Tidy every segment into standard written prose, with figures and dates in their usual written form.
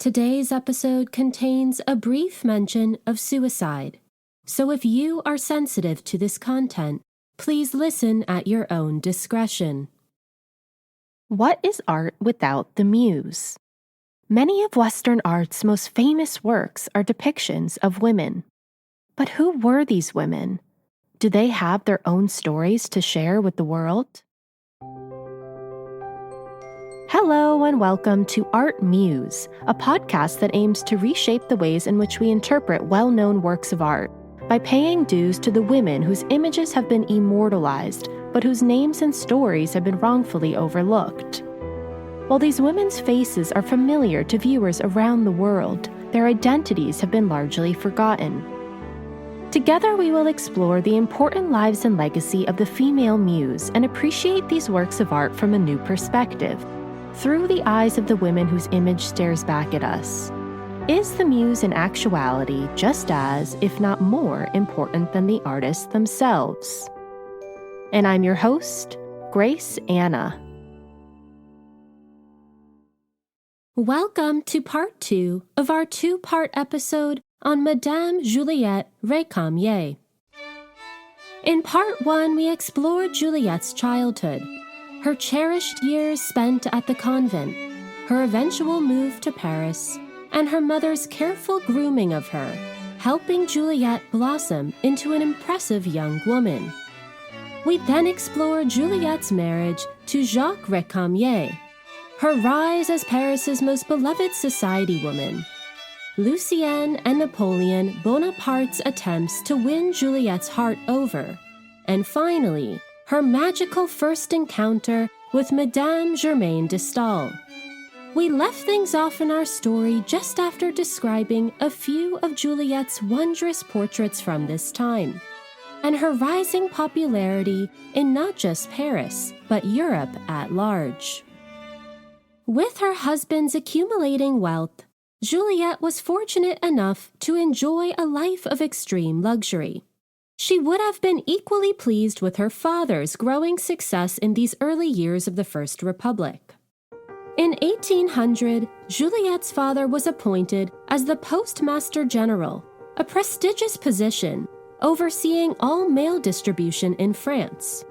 Today's episode contains a brief mention of suicide, so if you are sensitive to this content, please listen at your own discretion. What is art without the muse? Many of Western art's most famous works are depictions of women. But who were these women? Do they have their own stories to share with the world? Hello and welcome to ArtMuse, a podcast that aims to reshape the ways in which we interpret well-known works of art by paying dues to the women whose images have been immortalized, but whose names and stories have been wrongfully overlooked. While these women's faces are familiar to viewers around the world, their identities have been largely forgotten. Together we will explore the important lives and legacy of the female muse and appreciate these works of art from a new perspective, through the eyes of the women whose image stares back at us. Is the muse in actuality just as, if not more, important than the artists themselves? And I'm your host, Grace Anna. Welcome to part 2 of our 2-part episode on Madame Juliette Récamier. In part 1, we explored Juliette's childhood, her cherished years spent at the convent, her eventual move to Paris, and her mother's careful grooming of her, helping Juliette blossom into an impressive young woman. We then explored Juliette's marriage to Jacques Récamier, her rise as Paris's most beloved society woman, Lucienne and Napoleon Bonaparte's attempts to win Juliette's heart over, and finally, her magical first encounter with Madame Germaine de Stael. We left things off in our story just after describing a few of Juliette's wondrous portraits from this time, and her rising popularity in not just Paris, but Europe at large. With her husband's accumulating wealth, Juliette was fortunate enough to enjoy a life of extreme luxury. She would have been equally pleased with her father's growing success in these early years of the First Republic. In 1800, Juliette's father was appointed as the Postmaster General, a prestigious position overseeing all mail distribution in France.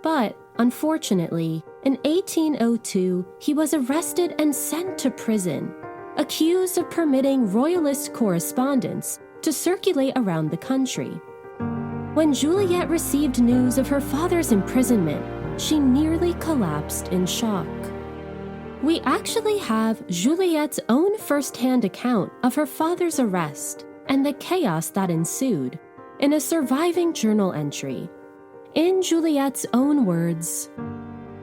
But, unfortunately, in 1802, he was arrested and sent to prison, accused of permitting royalist correspondence to circulate around the country. When Juliette received news of her father's imprisonment, she nearly collapsed in shock. We actually have Juliette's own first-hand account of her father's arrest and the chaos that ensued in a surviving journal entry. In Juliette's own words,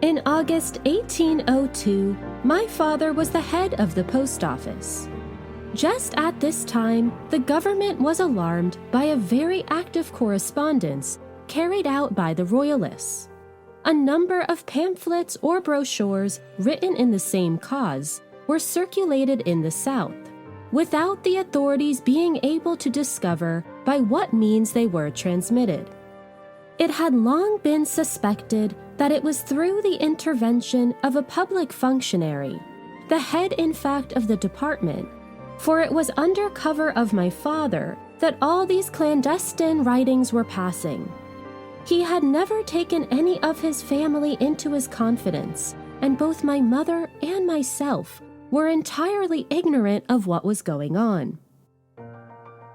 "In August 1802, my father was the head of the post office. Just at this time, the government was alarmed by a very active correspondence carried out by the royalists. A number of pamphlets or brochures written in the same cause were circulated in the South, without the authorities being able to discover by what means they were transmitted. It had long been suspected that it was through the intervention of a public functionary, the head in fact of the department, for it was under cover of my father that all these clandestine writings were passing. He had never taken any of his family into his confidence, and both my mother and myself were entirely ignorant of what was going on."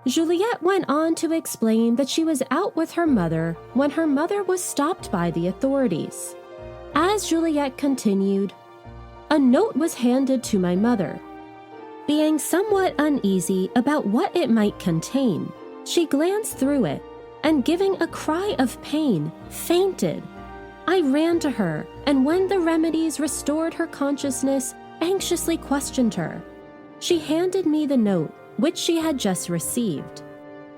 Juliette went on to explain that she was out with her mother when her mother was stopped by the authorities. As Juliette continued, "A note was handed to my mother. Being somewhat uneasy about what it might contain, she glanced through it and, giving a cry of pain, fainted. I ran to her, and when the remedies restored her consciousness, anxiously questioned her. She handed me the note, which she had just received.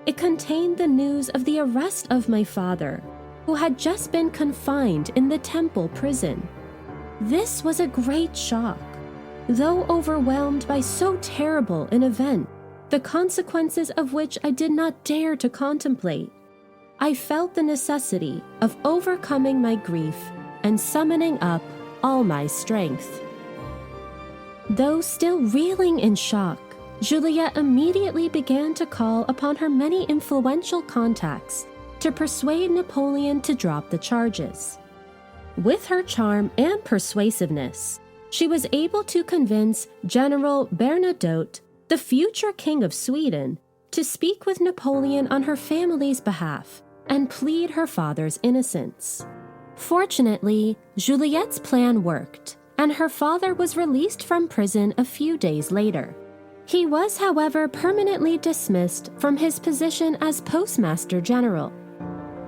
It contained the news of the arrest of my father, who had just been confined in the Temple prison. This was a great shock. Though overwhelmed by so terrible an event, the consequences of which I did not dare to contemplate, I felt the necessity of overcoming my grief and summoning up all my strength." Though still reeling in shock, Juliette immediately began to call upon her many influential contacts to persuade Napoleon to drop the charges. With her charm and persuasiveness, she was able to convince General Bernadotte, the future king of Sweden, to speak with Napoleon on her family's behalf and plead her father's innocence. Fortunately, Juliette's plan worked, and her father was released from prison a few days later. He was, however, permanently dismissed from his position as Postmaster General.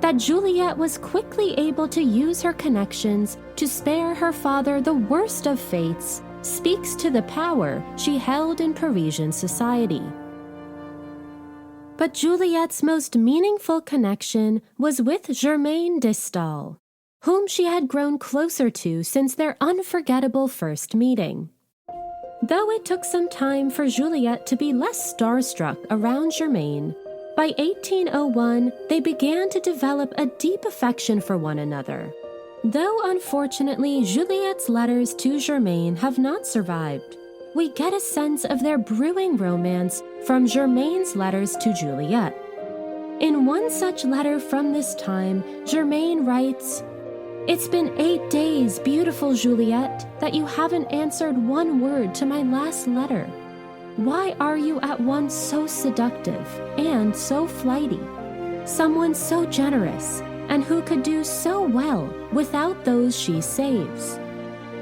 That Juliette was quickly able to use her connections to spare her father the worst of fates speaks to the power she held in Parisian society. But Juliette's most meaningful connection was with Germaine de Stael, whom she had grown closer to since their unforgettable first meeting. Though it took some time for Juliette to be less starstruck around Germaine, by 1801 they began to develop a deep affection for one another. Though unfortunately Juliette's letters to Germaine have not survived, we get a sense of their brewing romance from Germaine's letters to Juliette. In one such letter from this time, Germaine writes, "It's been 8 days, beautiful Juliette, that you haven't answered one word to my last letter. Why are you at once so seductive and so flighty? Someone so generous and who could do so well without those she saves.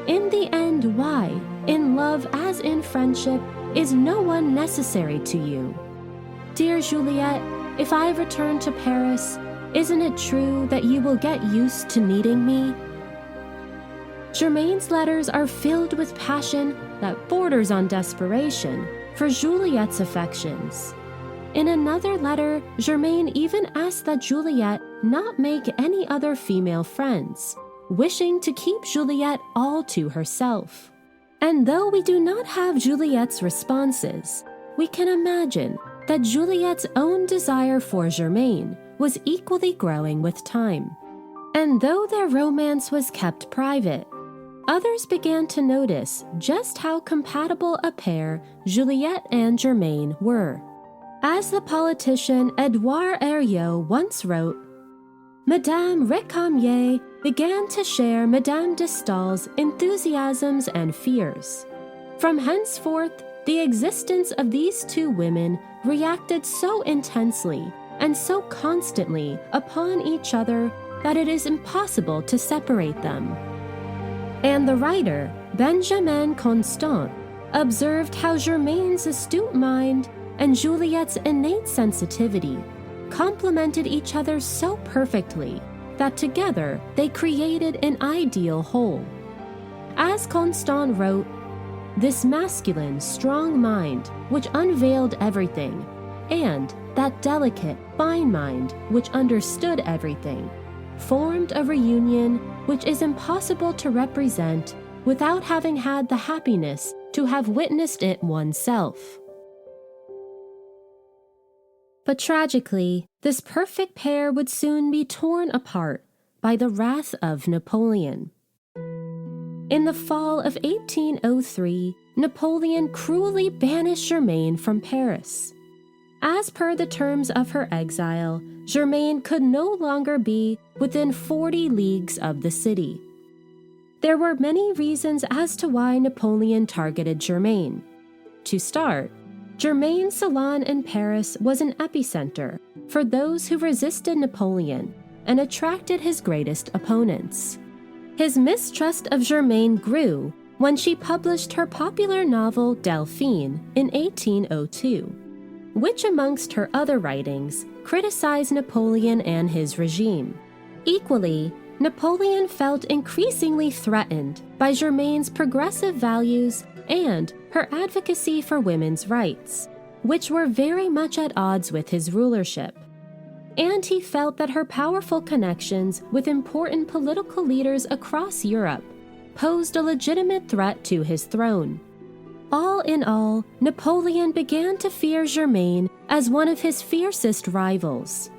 In the end, why, in love as in friendship, is no one necessary to you? Dear Juliette, if I return to Paris, isn't it true that you will get used to needing me?" Germaine's letters are filled with passion that borders on desperation for Juliette's affections. In another letter, Germaine even asked that Juliette not make any other female friends, wishing to keep Juliette all to herself. And though we do not have Juliette's responses, we can imagine that Juliette's own desire for Germaine was equally growing with time. And though their romance was kept private, others began to notice just how compatible a pair Juliette and Germaine were. As the politician Edouard Herriot once wrote, Madame Récamier began to share Madame de Stael's enthusiasms and fears. From henceforth, the existence of these two women reacted so intensely and so constantly upon each other that it is impossible to separate them. And the writer, Benjamin Constant, observed how Germaine's astute mind and Juliette's innate sensitivity complemented each other so perfectly that together they created an ideal whole. As Constant wrote, "This masculine, strong mind which unveiled everything, and that delicate, fine mind which understood everything, formed a reunion which is impossible to represent without having had the happiness to have witnessed it oneself." But tragically, this perfect pair would soon be torn apart by the wrath of Napoleon. In the fall of 1803, Napoleon cruelly banished Germaine from Paris. As per the terms of her exile, Germaine could no longer be within 40 leagues of the city. There were many reasons as to why Napoleon targeted Germaine. To start, Germaine's salon in Paris was an epicenter for those who resisted Napoleon and attracted his greatest opponents. His mistrust of Germaine grew when she published her popular novel Delphine in 1802, which amongst her other writings criticized Napoleon and his regime. Equally, Napoleon felt increasingly threatened by Germaine's progressive values and her advocacy for women's rights, which were very much at odds with his rulership. And he felt that her powerful connections with important political leaders across Europe posed a legitimate threat to his throne. All in all, Napoleon began to fear Germaine as one of his fiercest rivals.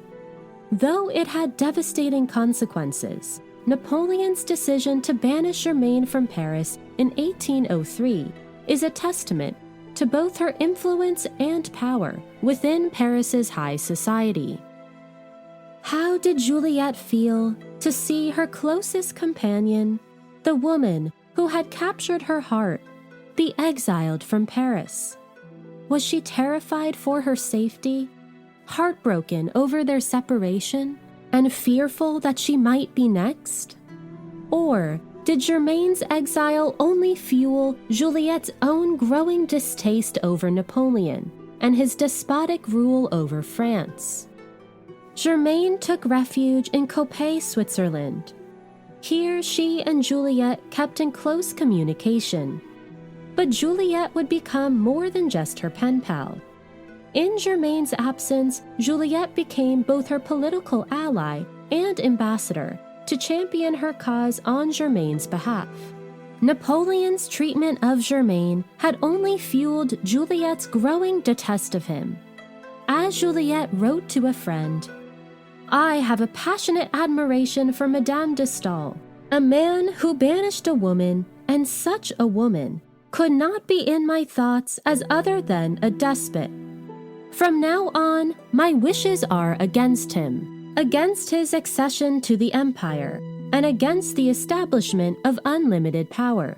Though it had devastating consequences, Napoleon's decision to banish Germaine from Paris in 1803 is a testament to both her influence and power within Paris's high society. How did Juliette feel to see her closest companion, the woman who had captured her heart, be exiled from Paris? Was she terrified for her safety, heartbroken over their separation, and fearful that she might be next? Or did Germain's exile only fuel Juliette's own growing distaste over Napoleon and his despotic rule over France? Germain took refuge in Coppet, Switzerland. Here she and Juliette kept in close communication. But Juliette would become more than just her pen pal. In Germain's absence, Juliette became both her political ally and ambassador to champion her cause on Germain's behalf. Napoleon's treatment of Germain had only fueled Juliette's growing detest of him. As Juliette wrote to a friend, "I have a passionate admiration for Madame de Staël, a man who banished a woman, and such a woman could not be in my thoughts as other than a despot. From now on, my wishes are against him, against his accession to the empire, and against the establishment of unlimited power."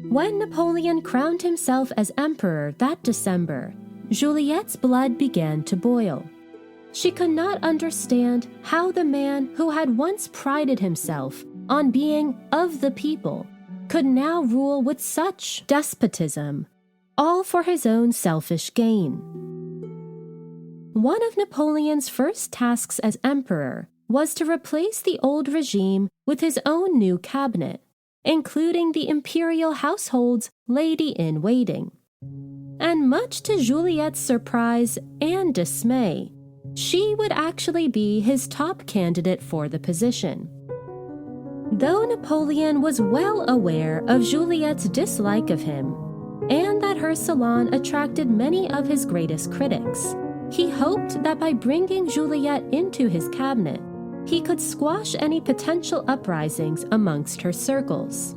When Napoleon crowned himself as emperor that December, Juliette's blood began to boil. She could not understand how the man who had once prided himself on being of the people could now rule with such despotism, all for his own selfish gain. One of Napoleon's first tasks as emperor was to replace the old regime with his own new cabinet, including the imperial household's lady-in-waiting. And much to Juliette's surprise and dismay, she would actually be his top candidate for the position. Though Napoleon was well aware of Juliette's dislike of him, and that her salon attracted many of his greatest critics, he hoped that by bringing Juliette into his cabinet, he could squash any potential uprisings amongst her circles.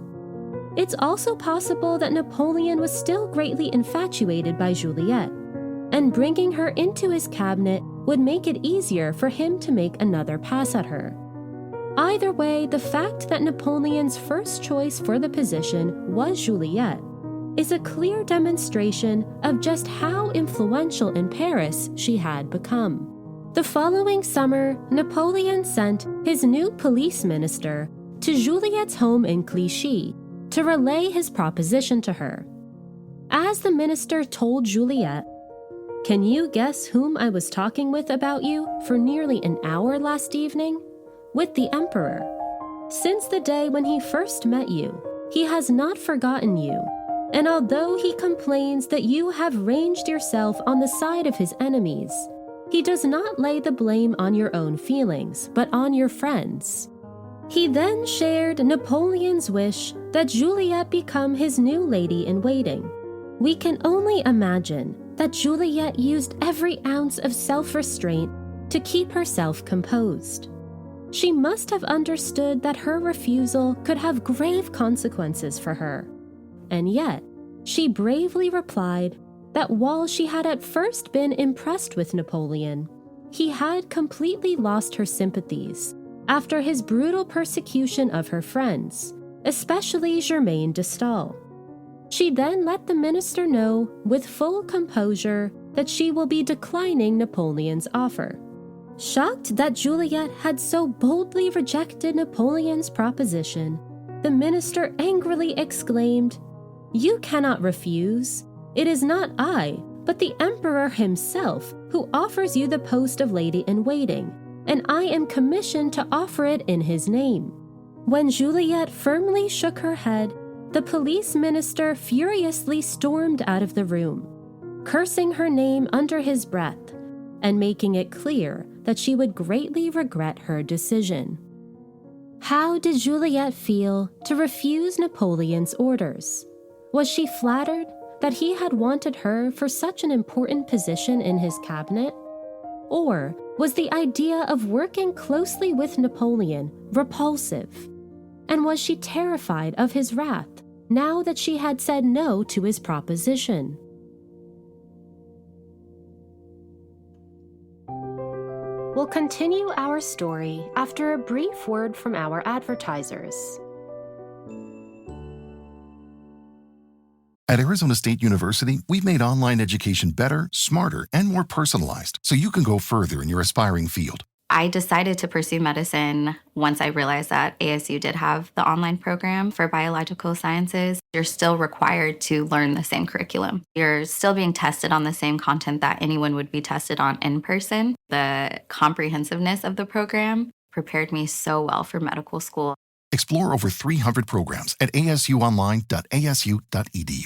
It's also possible that Napoleon was still greatly infatuated by Juliette, and bringing her into his cabinet would make it easier for him to make another pass at her. Either way, the fact that Napoleon's first choice for the position was Juliette is a clear demonstration of just how influential in Paris she had become. The following summer, Napoleon sent his new police minister to Juliette's home in Clichy to relay his proposition to her. As the minister told Juliette, "Can you guess whom I was talking with about you for nearly an hour last evening? With the emperor. Since the day when he first met you, he has not forgotten you, and although he complains that you have ranged yourself on the side of his enemies, he does not lay the blame on your own feelings, but on your friends." He then shared Napoleon's wish that Juliette become his new lady-in-waiting. We can only imagine that Juliette used every ounce of self-restraint to keep herself composed. She must have understood that her refusal could have grave consequences for her, and yet she bravely replied that while she had at first been impressed with Napoleon, he had completely lost her sympathies after his brutal persecution of her friends, especially Germain de Staël. She then let the minister know with full composure that she will be declining Napoleon's offer. Shocked that Juliette had so boldly rejected Napoleon's proposition, the minister angrily exclaimed, "You cannot refuse. It is not I, but the emperor himself who offers you the post of lady-in-waiting, and I am commissioned to offer it in his name." When Juliette firmly shook her head, the police minister furiously stormed out of the room, cursing her name under his breath, and making it clear that she would greatly regret her decision. How did Juliette feel to refuse Napoleon's orders? Was she flattered that he had wanted her for such an important position in his cabinet? Or was the idea of working closely with Napoleon repulsive? And was she terrified of his wrath now that she had said no to his proposition. We'll continue our story after a brief word from our advertisers. At Arizona State University, we've made online education better, smarter, and more personalized so you can go further in your aspiring field. I decided to pursue medicine once I realized that ASU did have the online program for biological sciences. You're still required to learn the same curriculum. You're still being tested on the same content that anyone would be tested on in person. The comprehensiveness of the program prepared me so well for medical school. Explore over 300 programs at asuonline.asu.edu.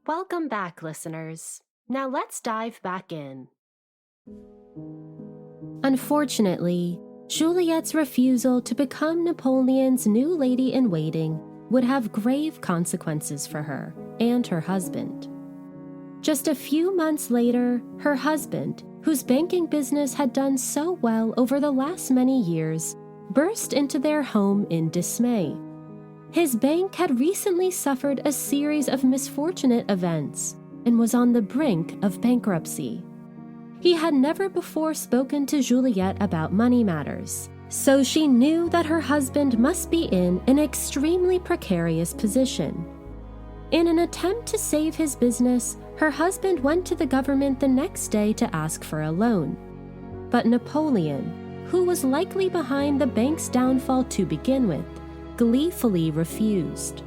Welcome back, listeners. Now let's dive back in. Unfortunately, Juliette's refusal to become Napoleon's new lady-in-waiting would have grave consequences for her and her husband. Just a few months later, her husband, whose banking business had done so well over the last many years, burst into their home in dismay. His bank had recently suffered a series of misfortunate events and was on the brink of bankruptcy. He had never before spoken to Juliette about money matters, so she knew that her husband must be in an extremely precarious position. In an attempt to save his business, her husband went to the government the next day to ask for a loan. But Napoleon, who was likely behind the bank's downfall to begin with, gleefully refused.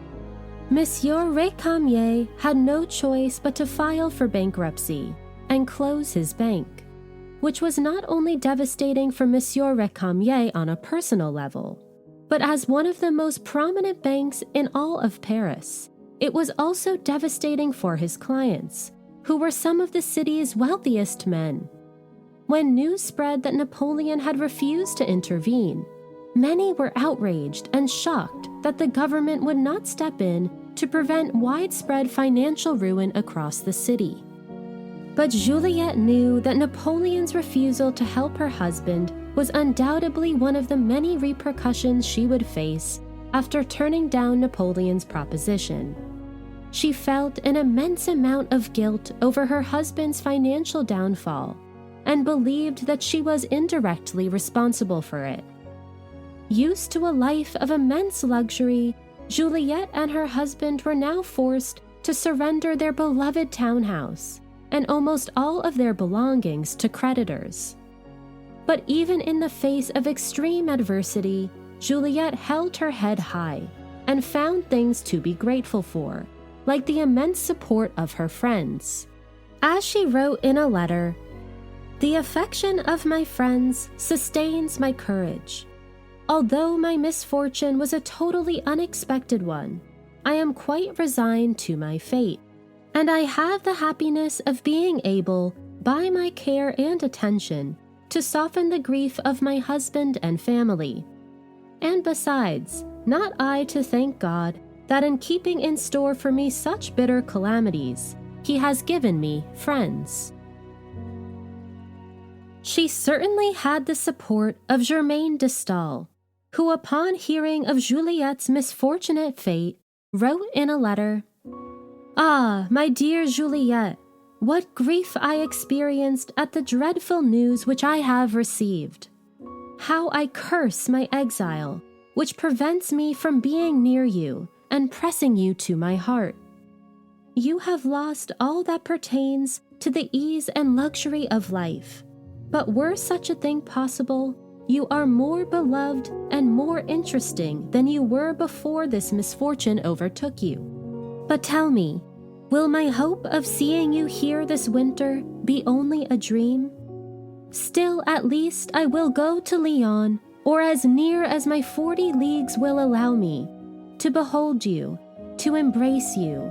Monsieur Récamier had no choice but to file for bankruptcy and close his bank, which was not only devastating for Monsieur Récamier on a personal level, but as one of the most prominent banks in all of Paris, it was also devastating for his clients, who were some of the city's wealthiest men. When news spread that Napoleon had refused to intervene, many were outraged and shocked that the government would not step in to prevent widespread financial ruin across the city. But Juliette knew that Napoleon's refusal to help her husband was undoubtedly one of the many repercussions she would face after turning down Napoleon's proposition. She felt an immense amount of guilt over her husband's financial downfall and believed that she was indirectly responsible for it. Used to a life of immense luxury, Juliette and her husband were now forced to surrender their beloved townhouse and almost all of their belongings to creditors. But even in the face of extreme adversity, Juliette held her head high and found things to be grateful for, like the immense support of her friends. As she wrote in a letter, "The affection of my friends sustains my courage. Although my misfortune was a totally unexpected one, I am quite resigned to my fate, and I have the happiness of being able, by my care and attention, to soften the grief of my husband and family. And besides, not I to thank God that in keeping in store for me such bitter calamities, He has given me friends." She certainly had the support of Germaine de Stael, who upon hearing of Juliette's misfortunate fate, wrote in a letter, "Ah, my dear Juliette, what grief I experienced at the dreadful news which I have received. How I curse my exile, which prevents me from being near you and pressing you to my heart. You have lost all that pertains to the ease and luxury of life, but were such a thing possible, you are more beloved and more interesting than you were before this misfortune overtook you. But tell me, will my hope of seeing you here this winter be only a dream? Still, at least, I will go to Lyon, or as near as my 40 leagues will allow me, to behold you, to embrace you,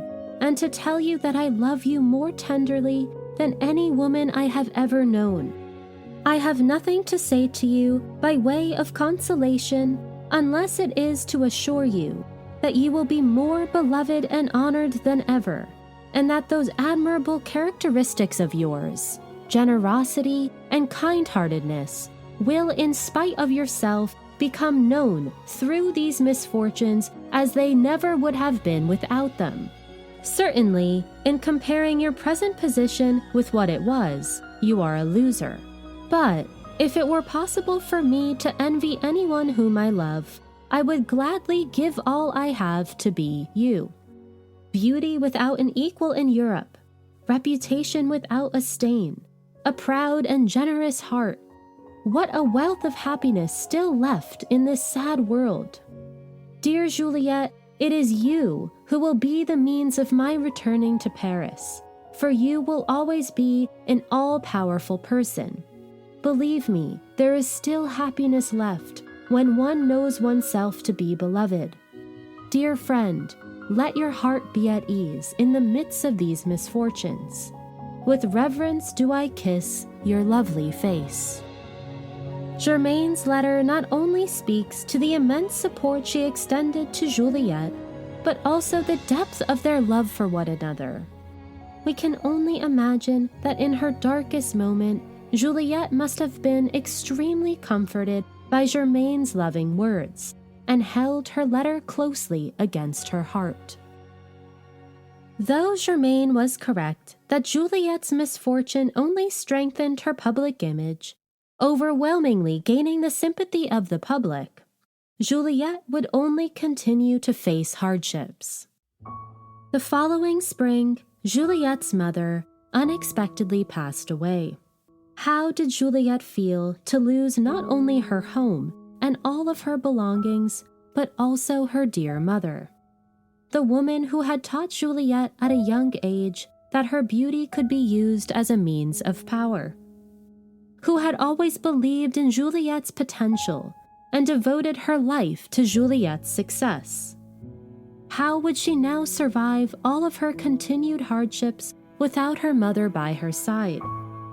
and to tell you that I love you more tenderly than any woman I have ever known. I have nothing to say to you by way of consolation, unless it is to assure you that you will be more beloved and honored than ever, and that those admirable characteristics of yours, generosity and kind-heartedness, will, in spite of yourself, become known through these misfortunes as they never would have been without them. Certainly, in comparing your present position with what it was, you are a loser. But if it were possible for me to envy anyone whom I love, I would gladly give all I have to be you. Beauty without an equal in Europe, reputation without a stain, a proud and generous heart. What a wealth of happiness still left in this sad world. Dear Juliette, it is you who will be the means of my returning to Paris, for you will always be an all-powerful person. Believe me, there is still happiness left when one knows oneself to be beloved. Dear friend, let your heart be at ease in the midst of these misfortunes. With reverence do I kiss your lovely face. Germaine's letter not only speaks to the immense support she extended to Juliette, but also the depth of their love for one another. We can only imagine that in her darkest moment, Juliette must have been extremely comforted by Germaine's loving words, and held her letter closely against her heart. Though Germaine was correct that Juliette's misfortune only strengthened her public image, overwhelmingly gaining the sympathy of the public, Juliette would only continue to face hardships. The following spring, Juliette's mother unexpectedly passed away. How did Juliette feel to lose not only her home and all of her belongings, but also her dear mother? The woman who had taught Juliette at a young age that her beauty could be used as a means of power. Who had always believed in Juliette's potential and devoted her life to Juliette's success. How would she now survive all of her continued hardships without her mother by her side?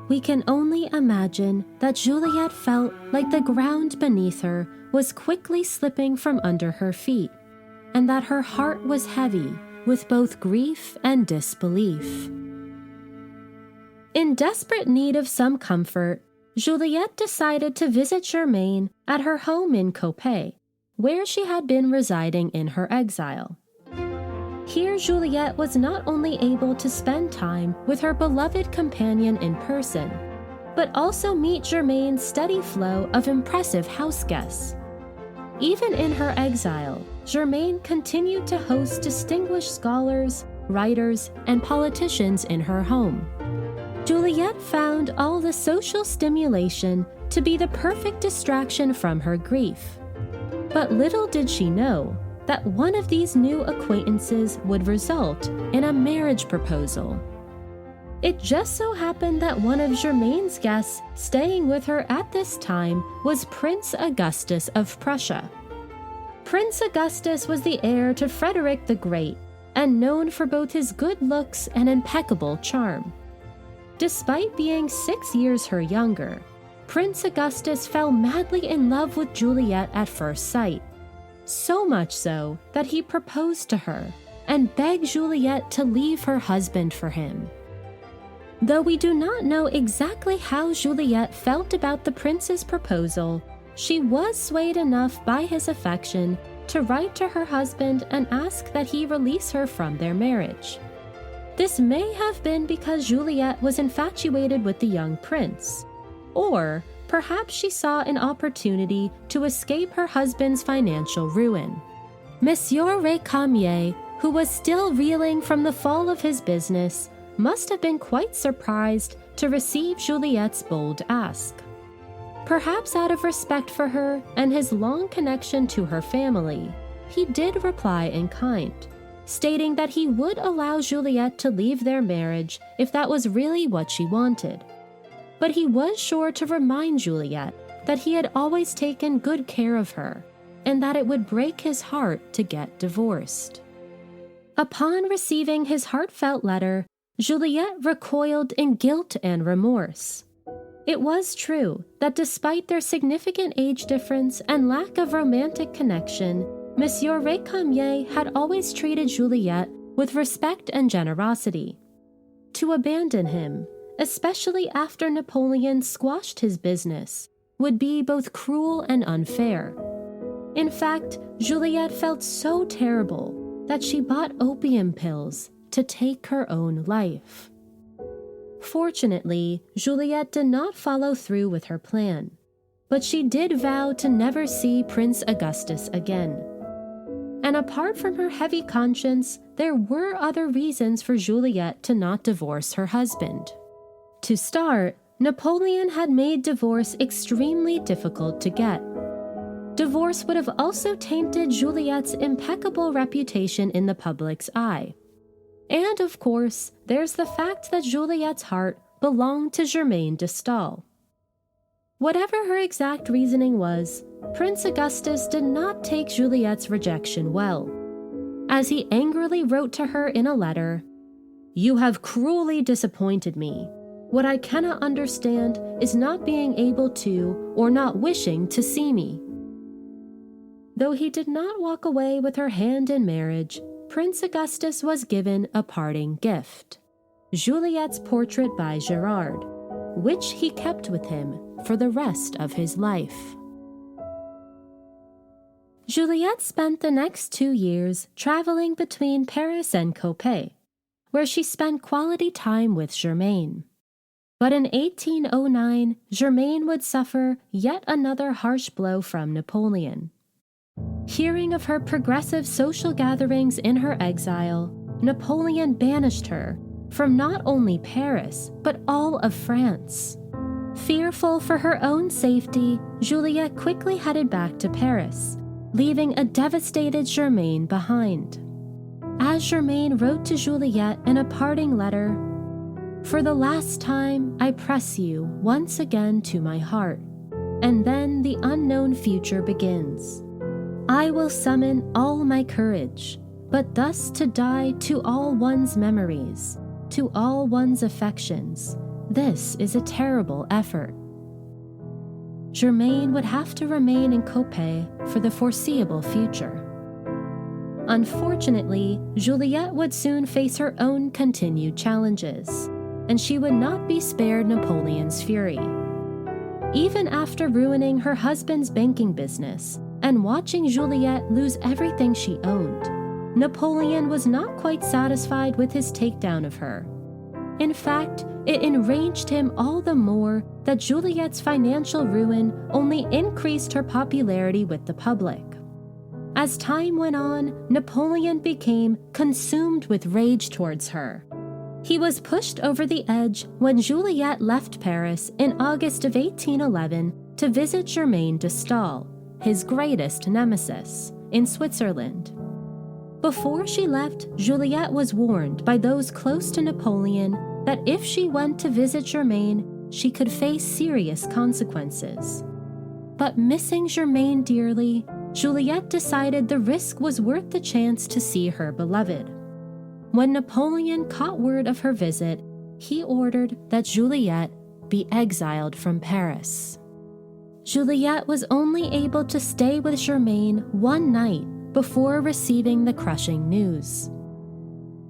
We can only imagine that Juliette felt like the ground beneath her was quickly slipping from under her feet, and that her heart was heavy with both grief and disbelief. In desperate need of some comfort, Juliette decided to visit Germaine at her home in Coppet, where she had been residing in her exile. Here Juliette was not only able to spend time with her beloved companion in person, but also meet Germaine's steady flow of impressive house guests. Even in her exile, Germaine continued to host distinguished scholars, writers, and politicians in her home. Juliette found all the social stimulation to be the perfect distraction from her grief. But little did she know that one of these new acquaintances would result in a marriage proposal. It just so happened that one of Germaine's guests staying with her at this time was Prince Augustus of Prussia. Prince Augustus was the heir to Frederick the Great and known for both his good looks and impeccable charm. Despite being 6 years her younger, Prince Augustus fell madly in love with Juliette at first sight. So much so that he proposed to her and begged Juliette to leave her husband for him. Though we do not know exactly how Juliette felt about the prince's proposal, she was swayed enough by his affection to write to her husband and ask that he release her from their marriage. This may have been because Juliette was infatuated with the young prince, or perhaps she saw an opportunity to escape her husband's financial ruin. Monsieur Récamier, who was still reeling from the fall of his business, must have been quite surprised to receive Juliette's bold ask. Perhaps out of respect for her and his long connection to her family, he did reply in kind, stating that he would allow Juliette to leave their marriage if that was really what she wanted. But he was sure to remind Juliette that he had always taken good care of her, and that it would break his heart to get divorced. Upon receiving his heartfelt letter, Juliette recoiled in guilt and remorse. It was true that despite their significant age difference and lack of romantic connection, Monsieur Récamier had always treated Juliette with respect and generosity. To abandon him, especially after Napoleon squashed his business, would be both cruel and unfair. In fact, Juliette felt so terrible that she bought opium pills to take her own life. Fortunately, Juliette did not follow through with her plan, but she did vow to never see Prince Augustus again. And apart from her heavy conscience, there were other reasons for Juliette to not divorce her husband. To start, Napoleon had made divorce extremely difficult to get. Divorce would have also tainted Juliette's impeccable reputation in the public's eye. And of course, there's the fact that Juliette's heart belonged to Germain de Stael. Whatever her exact reasoning was, Prince Augustus did not take Juliette's rejection well, as he angrily wrote to her in a letter, "You have cruelly disappointed me. What I cannot understand is not being able to or not wishing to see me." Though he did not walk away with her hand in marriage, Prince Augustus was given a parting gift, Juliette's portrait by Gerard, which he kept with him for the rest of his life. Juliette spent the next 2 years traveling between Paris and Coppet, where she spent quality time with Germain. But in 1809, Germain would suffer yet another harsh blow from Napoleon. Hearing of her progressive social gatherings in her exile, Napoleon banished her from not only Paris, but all of France. Fearful for her own safety, Juliette quickly headed back to Paris, leaving a devastated Germain behind. As Germain wrote to Juliette in a parting letter, "For the last time, I press you once again to my heart, and then the unknown future begins. I will summon all my courage, but thus to die to all one's memories, to all one's affections, this is a terrible effort." Germain would have to remain in Coppet for the foreseeable future. Unfortunately, Juliette would soon face her own continued challenges, and she would not be spared Napoleon's fury. Even after ruining her husband's banking business and watching Juliette lose everything she owned, Napoleon was not quite satisfied with his takedown of her. In fact, it enraged him all the more that Juliette's financial ruin only increased her popularity with the public. As time went on, Napoleon became consumed with rage towards her. He was pushed over the edge when Juliette left Paris in August of 1811 to visit Germain de Stael, his greatest nemesis, in Switzerland. Before she left, Juliette was warned by those close to Napoleon that if she went to visit Germain, she could face serious consequences. But missing Germain dearly, Juliette decided the risk was worth the chance to see her beloved. When Napoleon caught word of her visit, he ordered that Juliette be exiled from Paris. Juliette was only able to stay with Germain one night before receiving the crushing news.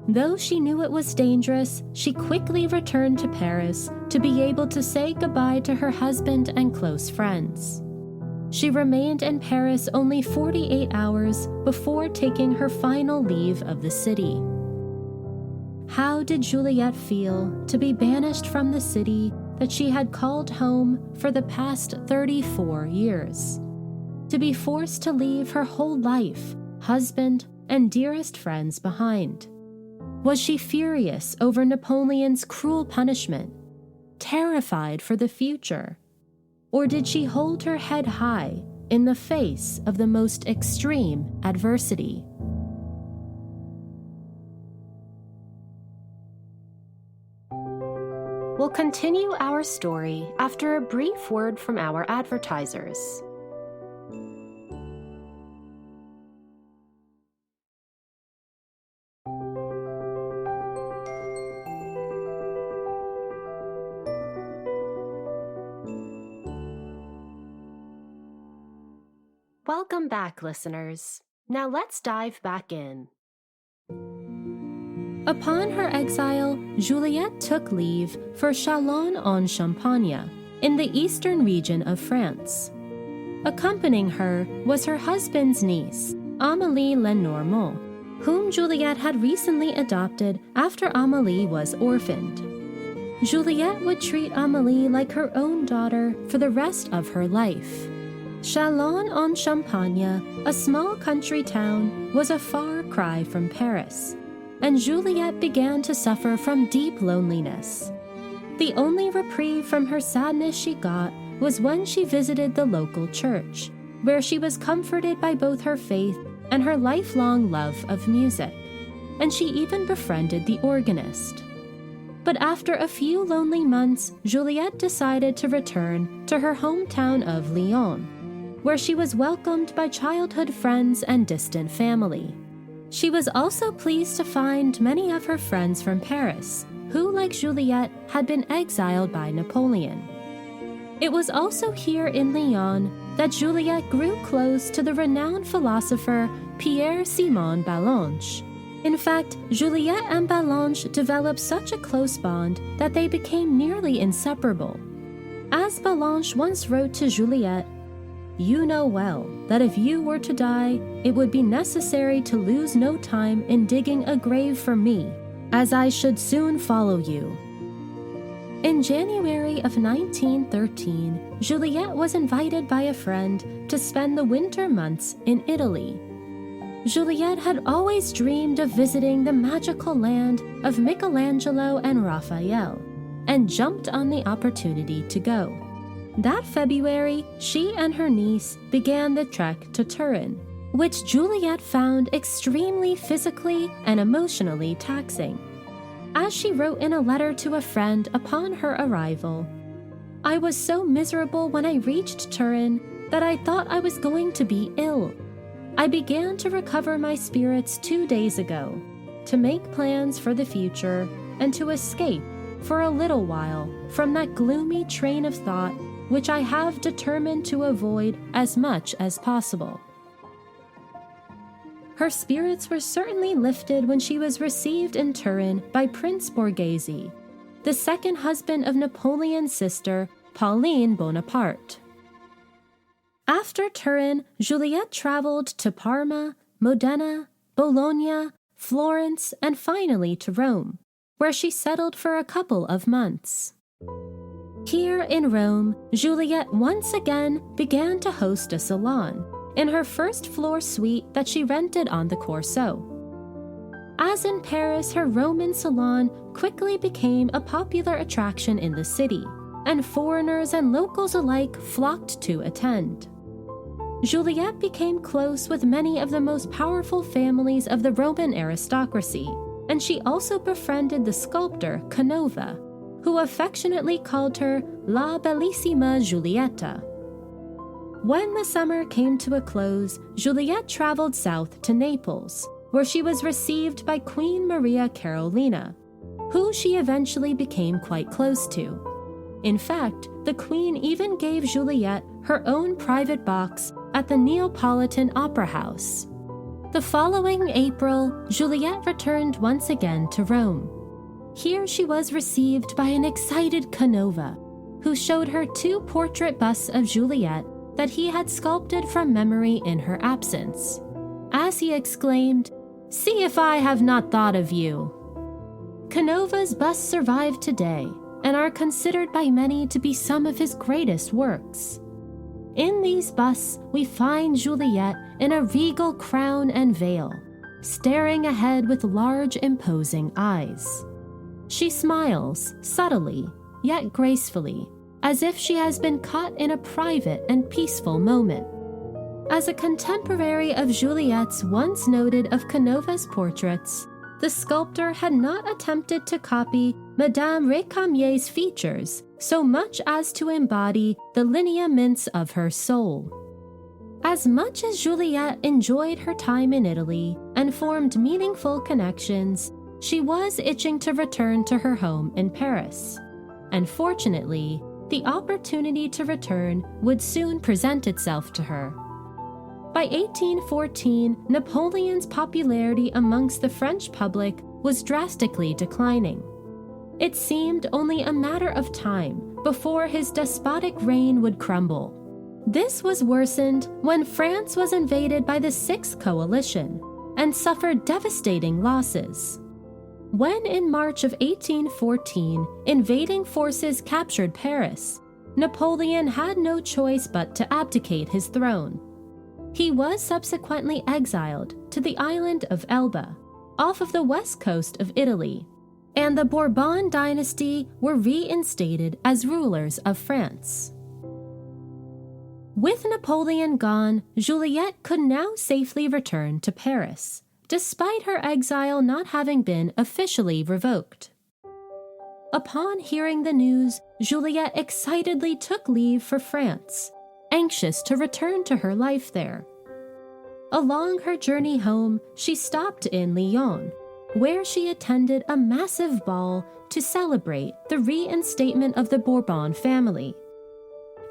Though she knew it was dangerous, she quickly returned to Paris to be able to say goodbye to her husband and close friends. She remained in Paris only 48 hours before taking her final leave of the city. How did Juliette feel to be banished from the city that she had called home for the past 34 years? To be forced to leave her whole life, husband, and dearest friends behind? Was she furious over Napoleon's cruel punishment, terrified for the future? Or did she hold her head high in the face of the most extreme adversity? We'll continue our story after a brief word from our advertisers. Welcome back, listeners. Now let's dive back in. Upon her exile, Juliette took leave for Châlons-en-Champagne in the eastern region of France. Accompanying her was her husband's niece, Amélie Lenormand, whom Juliette had recently adopted after Amélie was orphaned. Juliette would treat Amélie like her own daughter for the rest of her life. Châlons-en-Champagne, a small country town, was a far cry from Paris, and Juliette began to suffer from deep loneliness. The only reprieve from her sadness she got was when she visited the local church, where she was comforted by both her faith and her lifelong love of music, and she even befriended the organist. But after a few lonely months, Juliette decided to return to her hometown of Lyon, where she was welcomed by childhood friends and distant family. She was also pleased to find many of her friends from Paris, who, like Juliette, had been exiled by Napoleon. It was also here in Lyon that Juliette grew close to the renowned philosopher Pierre-Simon Ballanche. In fact, Juliette and Ballanche developed such a close bond that they became nearly inseparable. As Ballanche once wrote to Juliette, "You know well that if you were to die, it would be necessary to lose no time in digging a grave for me, as I should soon follow you." In January of 1913, Juliette was invited by a friend to spend the winter months in Italy. Juliette had always dreamed of visiting the magical land of Michelangelo and Raphael, and jumped on the opportunity to go. That February, she and her niece began the trek to Turin, which Juliette found extremely physically and emotionally taxing. As she wrote in a letter to a friend upon her arrival, "I was so miserable when I reached Turin that I thought I was going to be ill. I began to recover my spirits 2 days ago, to make plans for the future, and to escape, for a little while, from that gloomy train of thought which I have determined to avoid as much as possible." Her spirits were certainly lifted when she was received in Turin by Prince Borghese, the second husband of Napoleon's sister, Pauline Bonaparte. After Turin, Juliette traveled to Parma, Modena, Bologna, Florence, and finally to Rome, where she settled for a couple of months. Here in Rome, Juliette once again began to host a salon in her first-floor suite that she rented on the Corso. As in Paris, her Roman salon quickly became a popular attraction in the city, and foreigners and locals alike flocked to attend. Juliette became close with many of the most powerful families of the Roman aristocracy, and she also befriended the sculptor Canova, who affectionately called her La Bellissima Giulietta. When the summer came to a close, Juliette traveled south to Naples, where she was received by Queen Maria Carolina, who she eventually became quite close to. In fact, the Queen even gave Juliette her own private box at the Neapolitan Opera House. The following April, Juliette returned once again to Rome. Here she was received by an excited Canova, who showed her 2 portrait busts of Juliette that he had sculpted from memory in her absence. As he exclaimed, "See if I have not thought of you!" Canova's busts survive today and are considered by many to be some of his greatest works. In these busts, we find Juliette in a regal crown and veil, staring ahead with large, imposing eyes. She smiles, subtly, yet gracefully, as if she has been caught in a private and peaceful moment. As a contemporary of Juliette's once noted of Canova's portraits, the sculptor had not attempted to copy Madame Récamier's features so much as to embody the lineaments of her soul. As much as Juliette enjoyed her time in Italy and formed meaningful connections, she was itching to return to her home in Paris. And fortunately, the opportunity to return would soon present itself to her. By 1814, Napoleon's popularity amongst the French public was drastically declining. It seemed only a matter of time before his despotic reign would crumble. This was worsened when France was invaded by the Sixth Coalition and suffered devastating losses. When in March of 1814, invading forces captured Paris, Napoleon had no choice but to abdicate his throne. He was subsequently exiled to the island of Elba, off of the west coast of Italy, and the Bourbon dynasty were reinstated as rulers of France. With Napoleon gone, Juliette could now safely return to Paris, despite her exile not having been officially revoked. Upon hearing the news, Juliette excitedly took leave for France, anxious to return to her life there. Along her journey home, she stopped in Lyon, where she attended a massive ball to celebrate the reinstatement of the Bourbon family.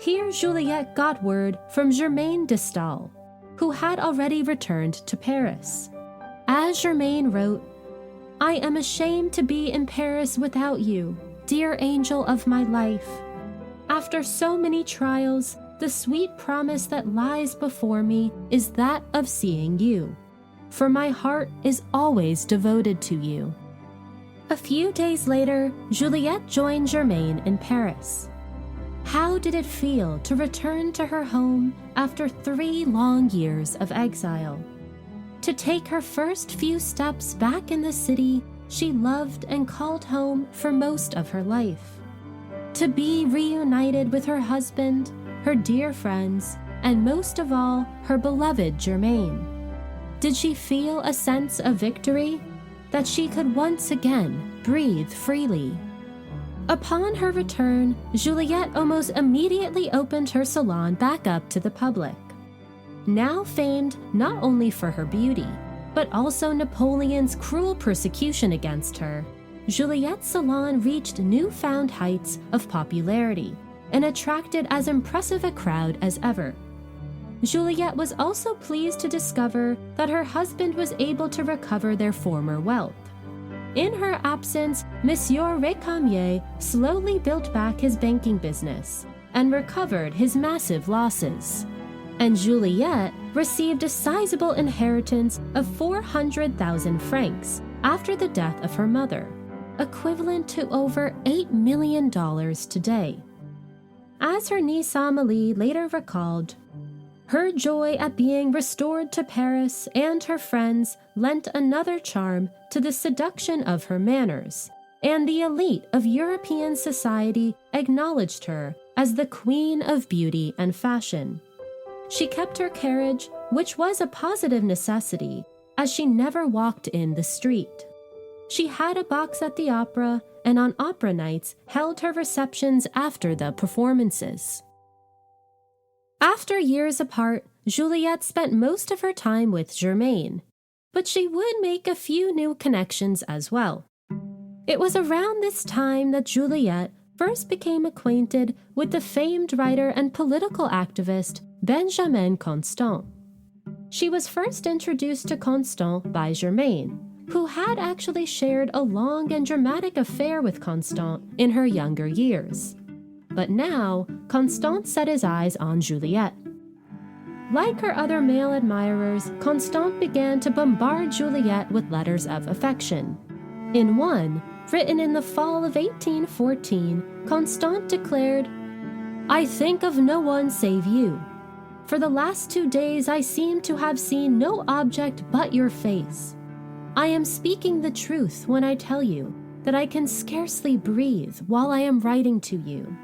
Here Juliette got word from Germaine de Stael, who had already returned to Paris. As Germaine wrote, "I am ashamed to be in Paris without you, dear angel of my life. After so many trials, the sweet promise that lies before me is that of seeing you, for my heart is always devoted to you." A few days later, Juliette joined Germaine in Paris. How did it feel to return to her home after 3 long years of exile? To take her first few steps back in the city she loved and called home for most of her life? To be reunited with her husband, her dear friends, and most of all, her beloved Germaine? Did she feel a sense of victory? That she could once again breathe freely? Upon her return, Juliette almost immediately opened her salon back up to the public. Now famed not only for her beauty, but also Napoleon's cruel persecution against her, Juliette's salon reached newfound heights of popularity and attracted as impressive a crowd as ever. Juliette was also pleased to discover that her husband was able to recover their former wealth. In her absence, Monsieur Récamier slowly built back his banking business and recovered his massive losses. And Juliette received a sizable inheritance of 400,000 francs after the death of her mother, equivalent to over $8 million today. As her niece Amélie later recalled, her joy at being restored to Paris and her friends lent another charm to the seduction of her manners, and the elite of European society acknowledged her as the queen of beauty and fashion. She kept her carriage, which was a positive necessity, as she never walked in the street. She had a box at the opera, and on opera nights held her receptions after the performances. After years apart, Juliette spent most of her time with Germaine, but she would make a few new connections as well. It was around this time that Juliette first became acquainted with the famed writer and political activist Benjamin Constant. She was first introduced to Constant by Germaine, who had actually shared a long and dramatic affair with Constant in her younger years. But now, Constant set his eyes on Juliette. Like her other male admirers, Constant began to bombard Juliette with letters of affection. In one, written in the fall of 1814, Constant declared, "I think of no one save you. For the last 2 days I seem to have seen no object but your face. I am speaking the truth when I tell you that I can scarcely breathe while I am writing to you.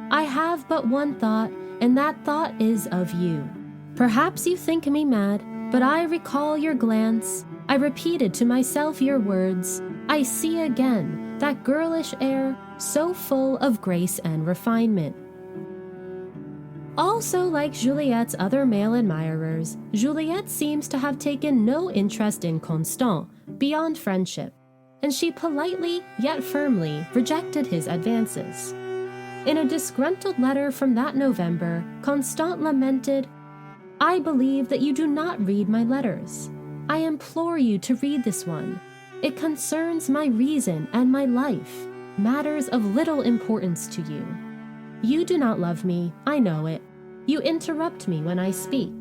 I have but one thought, and that thought is of you. Perhaps you think me mad, but I recall your glance. I repeated to myself your words. I see again that girlish air so full of grace and refinement." Also, like Juliette's other male admirers, Juliette seems to have taken no interest in Constant beyond friendship, and she politely yet firmly rejected his advances. In a disgruntled letter from that November, Constant lamented, "I believe that you do not read my letters. I implore you to read this one. It concerns my reason and my life, matters of little importance to you. You do not love me, I know it. You interrupt me when I speak.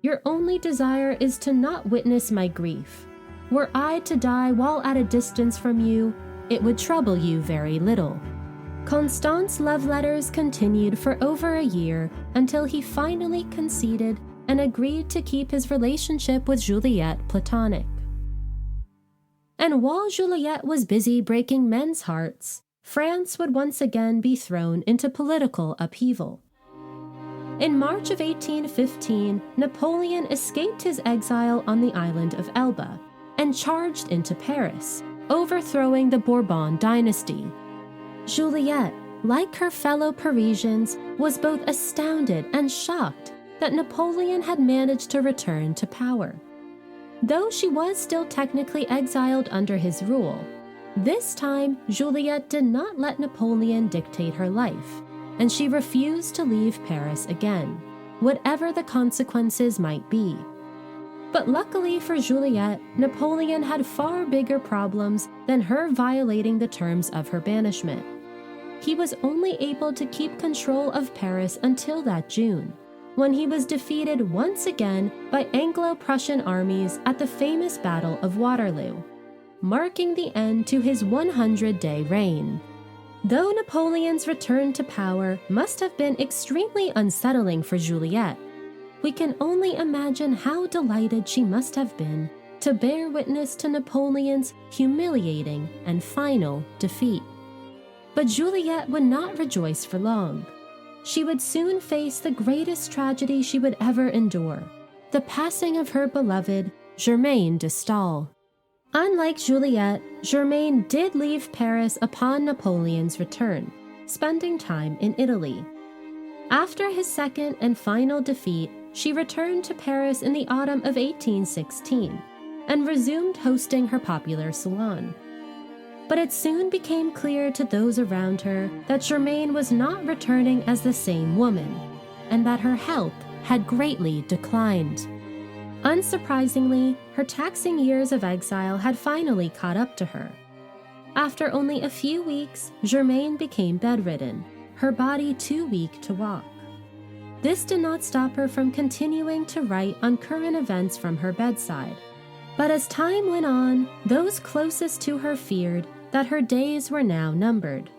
Your only desire is to not witness my grief. Were I to die while at a distance from you, it would trouble you very little." Constance's love letters continued for over a year until he finally conceded and agreed to keep his relationship with Juliette platonic. And while Juliette was busy breaking men's hearts, France would once again be thrown into political upheaval. In March of 1815, Napoleon escaped his exile on the island of Elba and charged into Paris, overthrowing the Bourbon dynasty. Juliette, like her fellow Parisians, was both astounded and shocked that Napoleon had managed to return to power. Though she was still technically exiled under his rule, this time Juliette did not let Napoleon dictate her life, and she refused to leave Paris again, whatever the consequences might be. But luckily for Juliette, Napoleon had far bigger problems than her violating the terms of her banishment. He was only able to keep control of Paris until that June, when he was defeated once again by Anglo-Prussian armies at the famous Battle of Waterloo, marking the end to his 100-day reign. Though Napoleon's return to power must have been extremely unsettling for Juliette, we can only imagine how delighted she must have been to bear witness to Napoleon's humiliating and final defeat. But Juliette would not rejoice for long. She would soon face the greatest tragedy she would ever endure, the passing of her beloved Germaine de Staël. Unlike Juliette, Germaine did leave Paris upon Napoleon's return, spending time in Italy. After his second and final defeat, she returned to Paris in the autumn of 1816 and resumed hosting her popular salon. But it soon became clear to those around her that Germaine was not returning as the same woman, and that her health had greatly declined. Unsurprisingly, her taxing years of exile had finally caught up to her. After only a few weeks, Germaine became bedridden, her body too weak to walk. This did not stop her from continuing to write on current events from her bedside. But as time went on, those closest to her feared that her days were now numbered.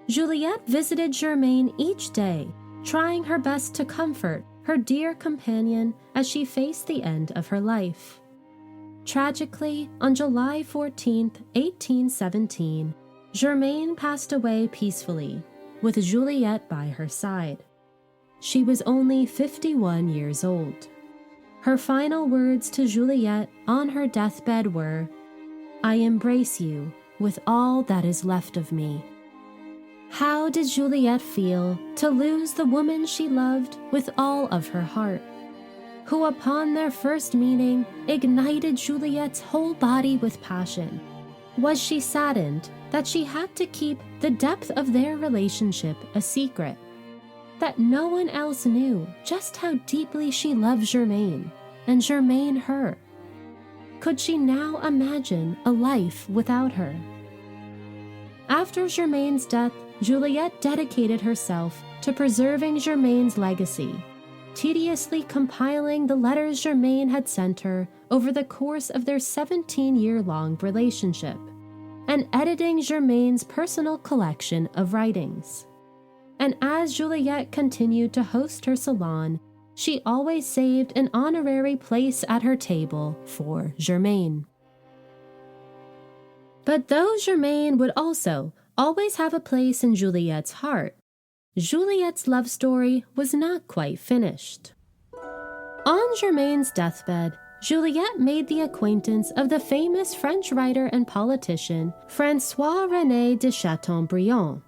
Juliette visited Germaine each day, trying her best to comfort her dear companion as she faced the end of her life. Tragically, on July 14, 1817, Germaine passed away peacefully, with Juliette by her side. She was only 51 years old. Her final words to Juliette on her deathbed were, "I embrace you with all that is left of me." How did Juliette feel to lose the woman she loved with all of her heart, who upon their first meeting ignited Juliette's whole body with passion? Was she saddened that she had to keep the depth of their relationship a secret? That no one else knew just how deeply she loved Germaine, and Germaine her? Could she now imagine a life without her? After Germaine's death, Juliette dedicated herself to preserving Germaine's legacy, tediously compiling the letters Germaine had sent her over the course of their 17-year-long relationship, and editing Germaine's personal collection of writings. And as Juliette continued to host her salon, she always saved an honorary place at her table for Germaine. But though Germaine would also always have a place in Juliette's heart, Juliette's love story was not quite finished. On Germaine's deathbed, Juliette made the acquaintance of the famous French writer and politician François-René de Chateaubriand.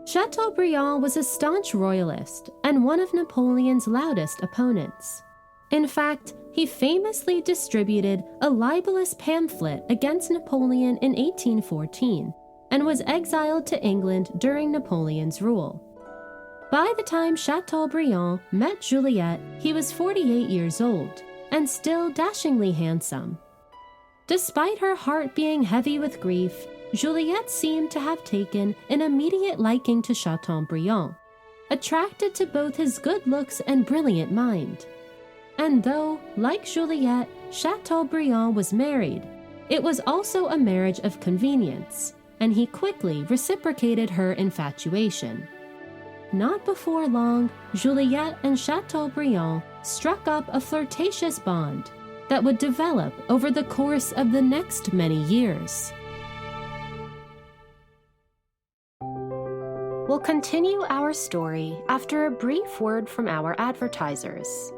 Chateaubriand was a staunch royalist and one of Napoleon's loudest opponents. In fact, he famously distributed a libelous pamphlet against Napoleon in 1814 and was exiled to England during Napoleon's rule. By the time Chateaubriand met Juliette, he was 48 years old and still dashingly handsome. Despite her heart being heavy with grief, Juliette seemed to have taken an immediate liking to Chateaubriand, attracted to both his good looks and brilliant mind. And though, like Juliette, Chateaubriand was married, it was also a marriage of convenience, and he quickly reciprocated her infatuation. Not before long, Juliette and Chateaubriand struck up a flirtatious bond that would develop over the course of the next many years. We'll continue our story after a brief word from our advertisers.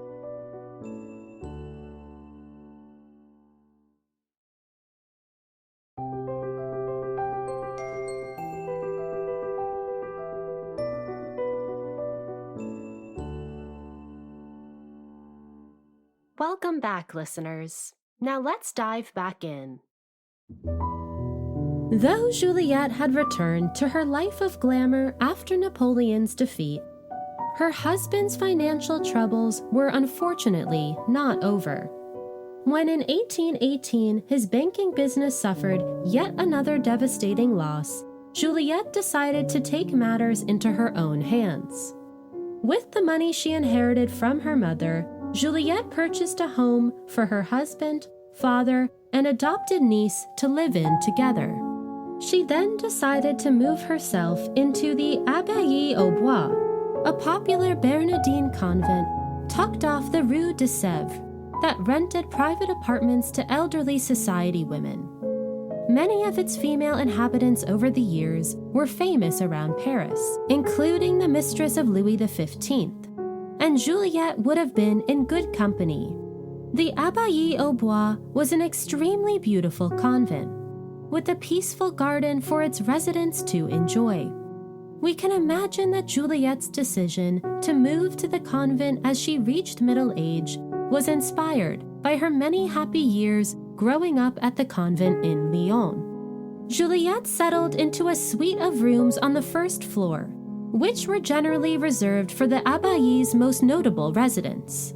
Welcome back, listeners. Now let's dive back in. Though Juliette had returned to her life of glamour after Napoleon's defeat, her husband's financial troubles were unfortunately not over. When in 1818 his banking business suffered yet another devastating loss, Juliette decided to take matters into her own hands. With the money she inherited from her mother, Juliette purchased a home for her husband, father, and adopted niece to live in together. She then decided to move herself into the Abbaye aux Bois, a popular Bernardine convent tucked off the Rue de Sèvres that rented private apartments to elderly society women. Many of its female inhabitants over the years were famous around Paris, including the mistress of Louis XV, and Juliette would have been in good company. The Abbaye aux Bois was an extremely beautiful convent, with a peaceful garden for its residents to enjoy. We can imagine that Juliette's decision to move to the convent as she reached middle age was inspired by her many happy years growing up at the convent in Lyon. Juliette settled into a suite of rooms on the first floor, which were generally reserved for the Abbaye's most notable residents.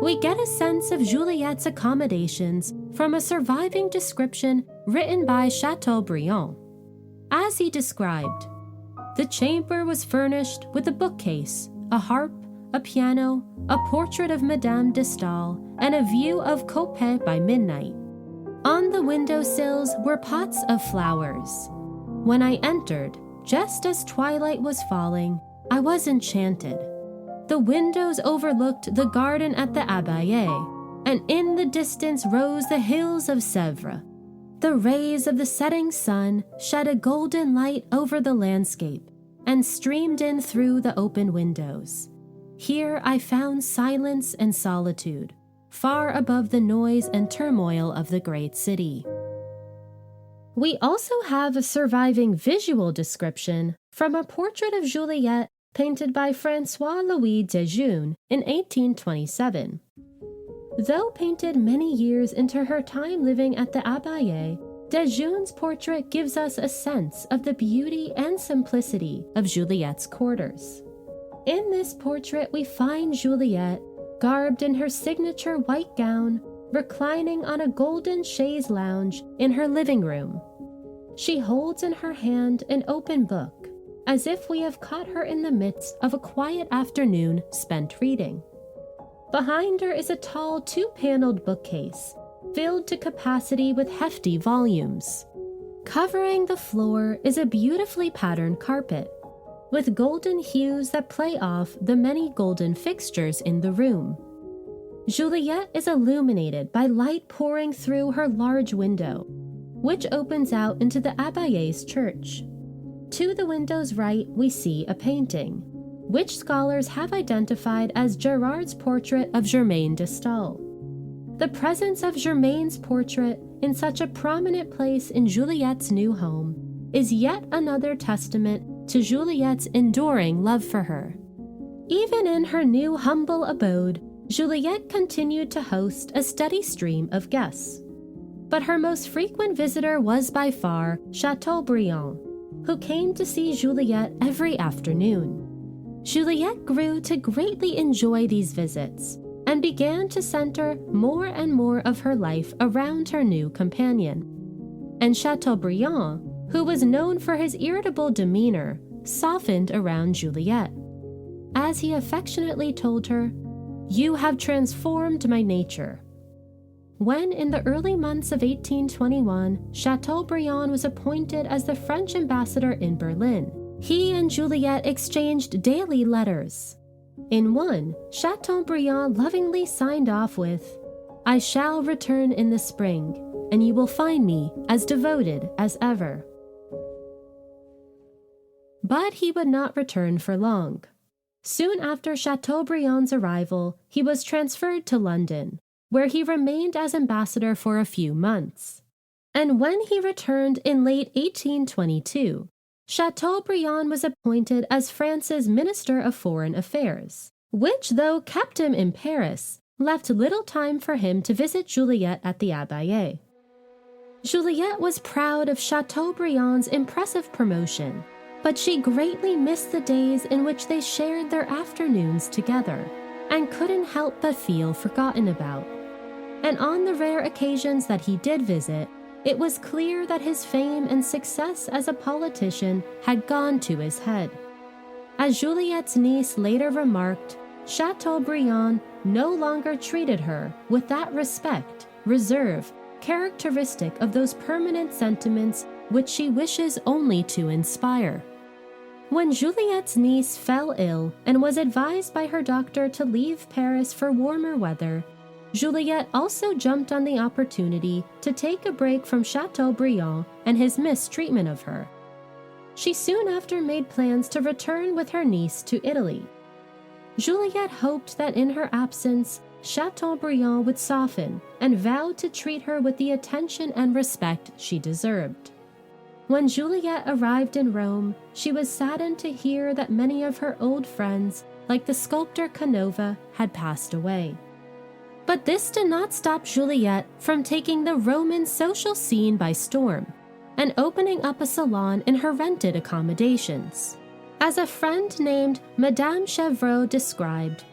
We get a sense of Juliette's accommodations from a surviving description written by Chateaubriand. As he described, the chamber was furnished with a bookcase, a harp, a piano, a portrait of Madame de Staël, and a view of Coppet by midnight. On the windowsills were pots of flowers. When I entered, just as twilight was falling, I was enchanted. The windows overlooked the garden at the Abbaye, and in the distance rose the hills of Sèvres. The rays of the setting sun shed a golden light over the landscape and streamed in through the open windows. Here I found silence and solitude, far above the noise and turmoil of the great city. We also have a surviving visual description from a portrait of Juliette painted by François-Louis Déjeunes in 1827. Though painted many years into her time living at the Abbaye, Déjeunes' portrait gives us a sense of the beauty and simplicity of Juliette's quarters. In this portrait, we find Juliette, garbed in her signature white gown, reclining on a golden chaise lounge in her living room. She holds in her hand an open book, as if we have caught her in the midst of a quiet afternoon spent reading. Behind her is a tall two-paneled bookcase, filled to capacity with hefty volumes. Covering the floor is a beautifully patterned carpet, with golden hues that play off the many golden fixtures in the room. Juliette is illuminated by light pouring through her large window, which opens out into the Abbaye's church. To the window's right, we see a painting, which scholars have identified as Gerard's portrait of Germaine de Staël. The presence of Germaine's portrait in such a prominent place in Juliette's new home is yet another testament to Juliette's enduring love for her. Even in her new humble abode, Juliette continued to host a steady stream of guests. But her most frequent visitor was by far Chateaubriand, who came to see Juliette every afternoon. Juliette grew to greatly enjoy these visits, and began to center more and more of her life around her new companion. And Chateaubriand, who was known for his irritable demeanor, softened around Juliette. As he affectionately told her, "You have transformed my nature." When, in the early months of 1821, Chateaubriand was appointed as the French ambassador in Berlin, he and Juliette exchanged daily letters. In one, Chateaubriand lovingly signed off with, "I shall return in the spring, and you will find me as devoted as ever." But he would not return for long. Soon after Chateaubriand's arrival, he was transferred to London, where he remained as ambassador for a few months. And when he returned in late 1822, Chateaubriand was appointed as France's Minister of Foreign Affairs, which, though kept him in Paris, left little time for him to visit Juliette at the Abbaye. Juliette was proud of Chateaubriand's impressive promotion, but she greatly missed the days in which they shared their afternoons together and couldn't help but feel forgotten about. And on the rare occasions that he did visit, it was clear that his fame and success as a politician had gone to his head. As Juliette's niece later remarked, Chateaubriand no longer treated her with that respect, reserve, characteristic of those permanent sentiments which she wishes only to inspire. When Juliette's niece fell ill and was advised by her doctor to leave Paris for warmer weather, Juliette also jumped on the opportunity to take a break from Chateaubriand and his mistreatment of her. She soon after made plans to return with her niece to Italy. Juliette hoped that in her absence, Chateaubriand would soften and vowed to treat her with the attention and respect she deserved. When Juliette arrived in Rome, she was saddened to hear that many of her old friends, like the sculptor Canova, had passed away. But this did not stop Juliette from taking the Roman social scene by storm and opening up a salon in her rented accommodations. As a friend named Madame Chevreau described,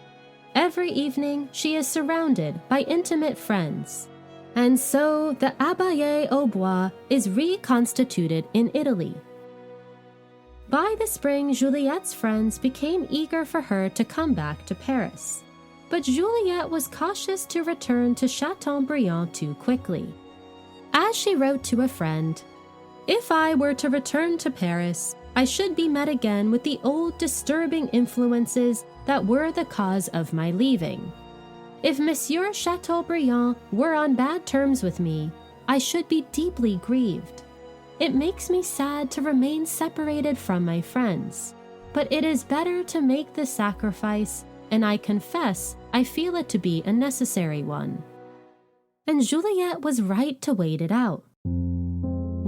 "Every evening she is surrounded by intimate friends. And so the Abbaye au Bois is reconstituted in Italy." By the spring, Juliette's friends became eager for her to come back to Paris. But Juliette was cautious to return to Chateaubriand too quickly. As she wrote to a friend, "If I were to return to Paris, I should be met again with the old disturbing influences that were the cause of my leaving. If Monsieur Chateaubriand were on bad terms with me, I should be deeply grieved. It makes me sad to remain separated from my friends, but it is better to make the sacrifice, and I confess I feel it to be a necessary one." And Juliette was right to wait it out.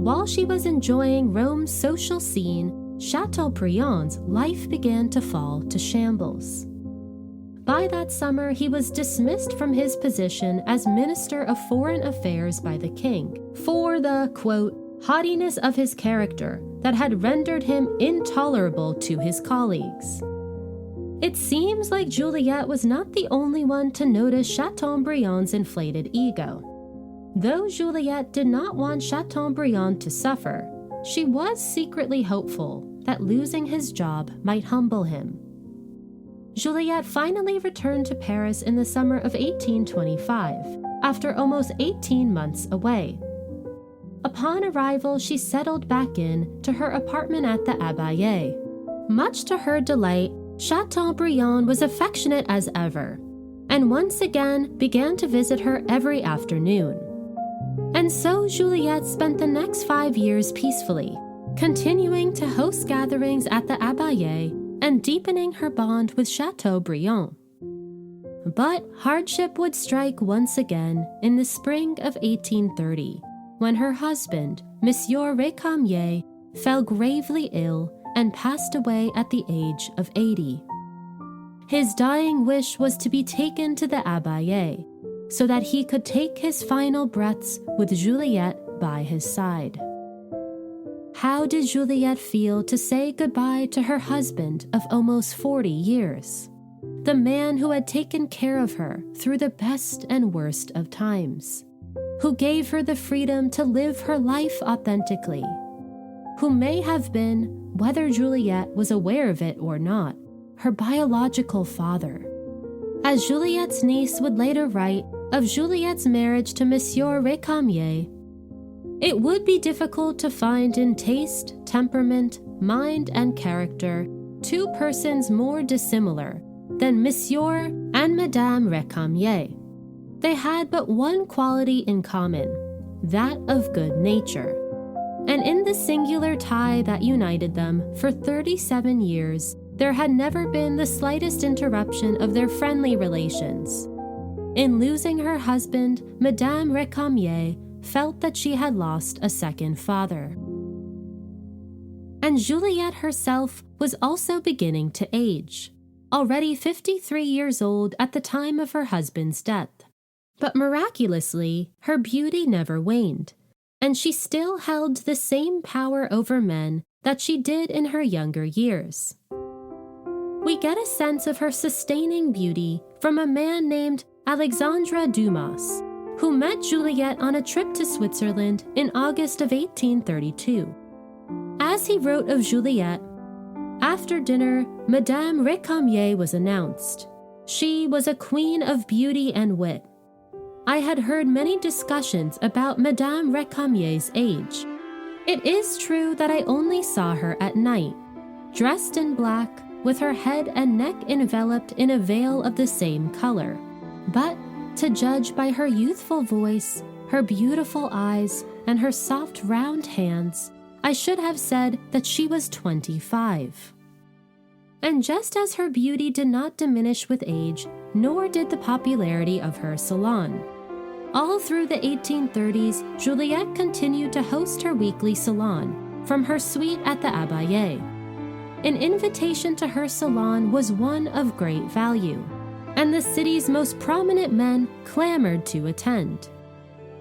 While she was enjoying Rome's social scene, Chateaubriand's life began to fall to shambles. By that summer, he was dismissed from his position as Minister of Foreign Affairs by the king for the, quote, "haughtiness of his character that had rendered him intolerable to his colleagues." It seems like Juliette was not the only one to notice Chateaubriand's inflated ego. Though Juliette did not want Chateaubriand to suffer, she was secretly hopeful that losing his job might humble him. Juliette finally returned to Paris in the summer of 1825, after almost 18 months away. Upon arrival, she settled back in to her apartment at the Abbaye. Much to her delight, Chateaubriand was affectionate as ever, and once again began to visit her every afternoon. And so Juliette spent the next 5 years peacefully, continuing to host gatherings at the Abbaye and deepening her bond with Chateaubriand. But hardship would strike once again in the spring of 1830, when her husband, Monsieur Récamier, fell gravely ill and passed away at the age of 80. His dying wish was to be taken to the Abbaye, so that he could take his final breaths with Juliette by his side. How did Juliette feel to say goodbye to her husband of almost 40 years? the man who had taken care of her through the best and worst of times, who gave her the freedom to live her life authentically, who may have been, whether Juliette was aware of it or not, her biological father. As Juliette's niece would later write of Juliette's marriage to Monsieur Récamier, it would be difficult to find in taste, temperament, mind, and character two persons more dissimilar than Monsieur and Madame Récamier. They had but one quality in common, that of good nature. And in the singular tie that united them for 37 years, there had never been the slightest interruption of their friendly relations. In losing her husband, Madame Récamier felt that she had lost a second father. And Juliette herself was also beginning to age, already 53 years old at the time of her husband's death. But miraculously, her beauty never waned, and she still held the same power over men that she did in her younger years. We get a sense of her sustaining beauty from a man named Alexandre Dumas, who met Juliette on a trip to Switzerland in August of 1832. As he wrote of Juliette, after dinner, Madame Récamier was announced. She was a queen of beauty and wit. I had heard many discussions about Madame Récamier's age. It is true that I only saw her at night, dressed in black, with her head and neck enveloped in a veil of the same color. But, to judge by her youthful voice, her beautiful eyes, and her soft round hands, I should have said that she was 25. And just as her beauty did not diminish with age, nor did the popularity of her salon. All through the 1830s, Juliette continued to host her weekly salon from her suite at the Abbaye. An invitation to her salon was one of great value, and the city's most prominent men clamored to attend.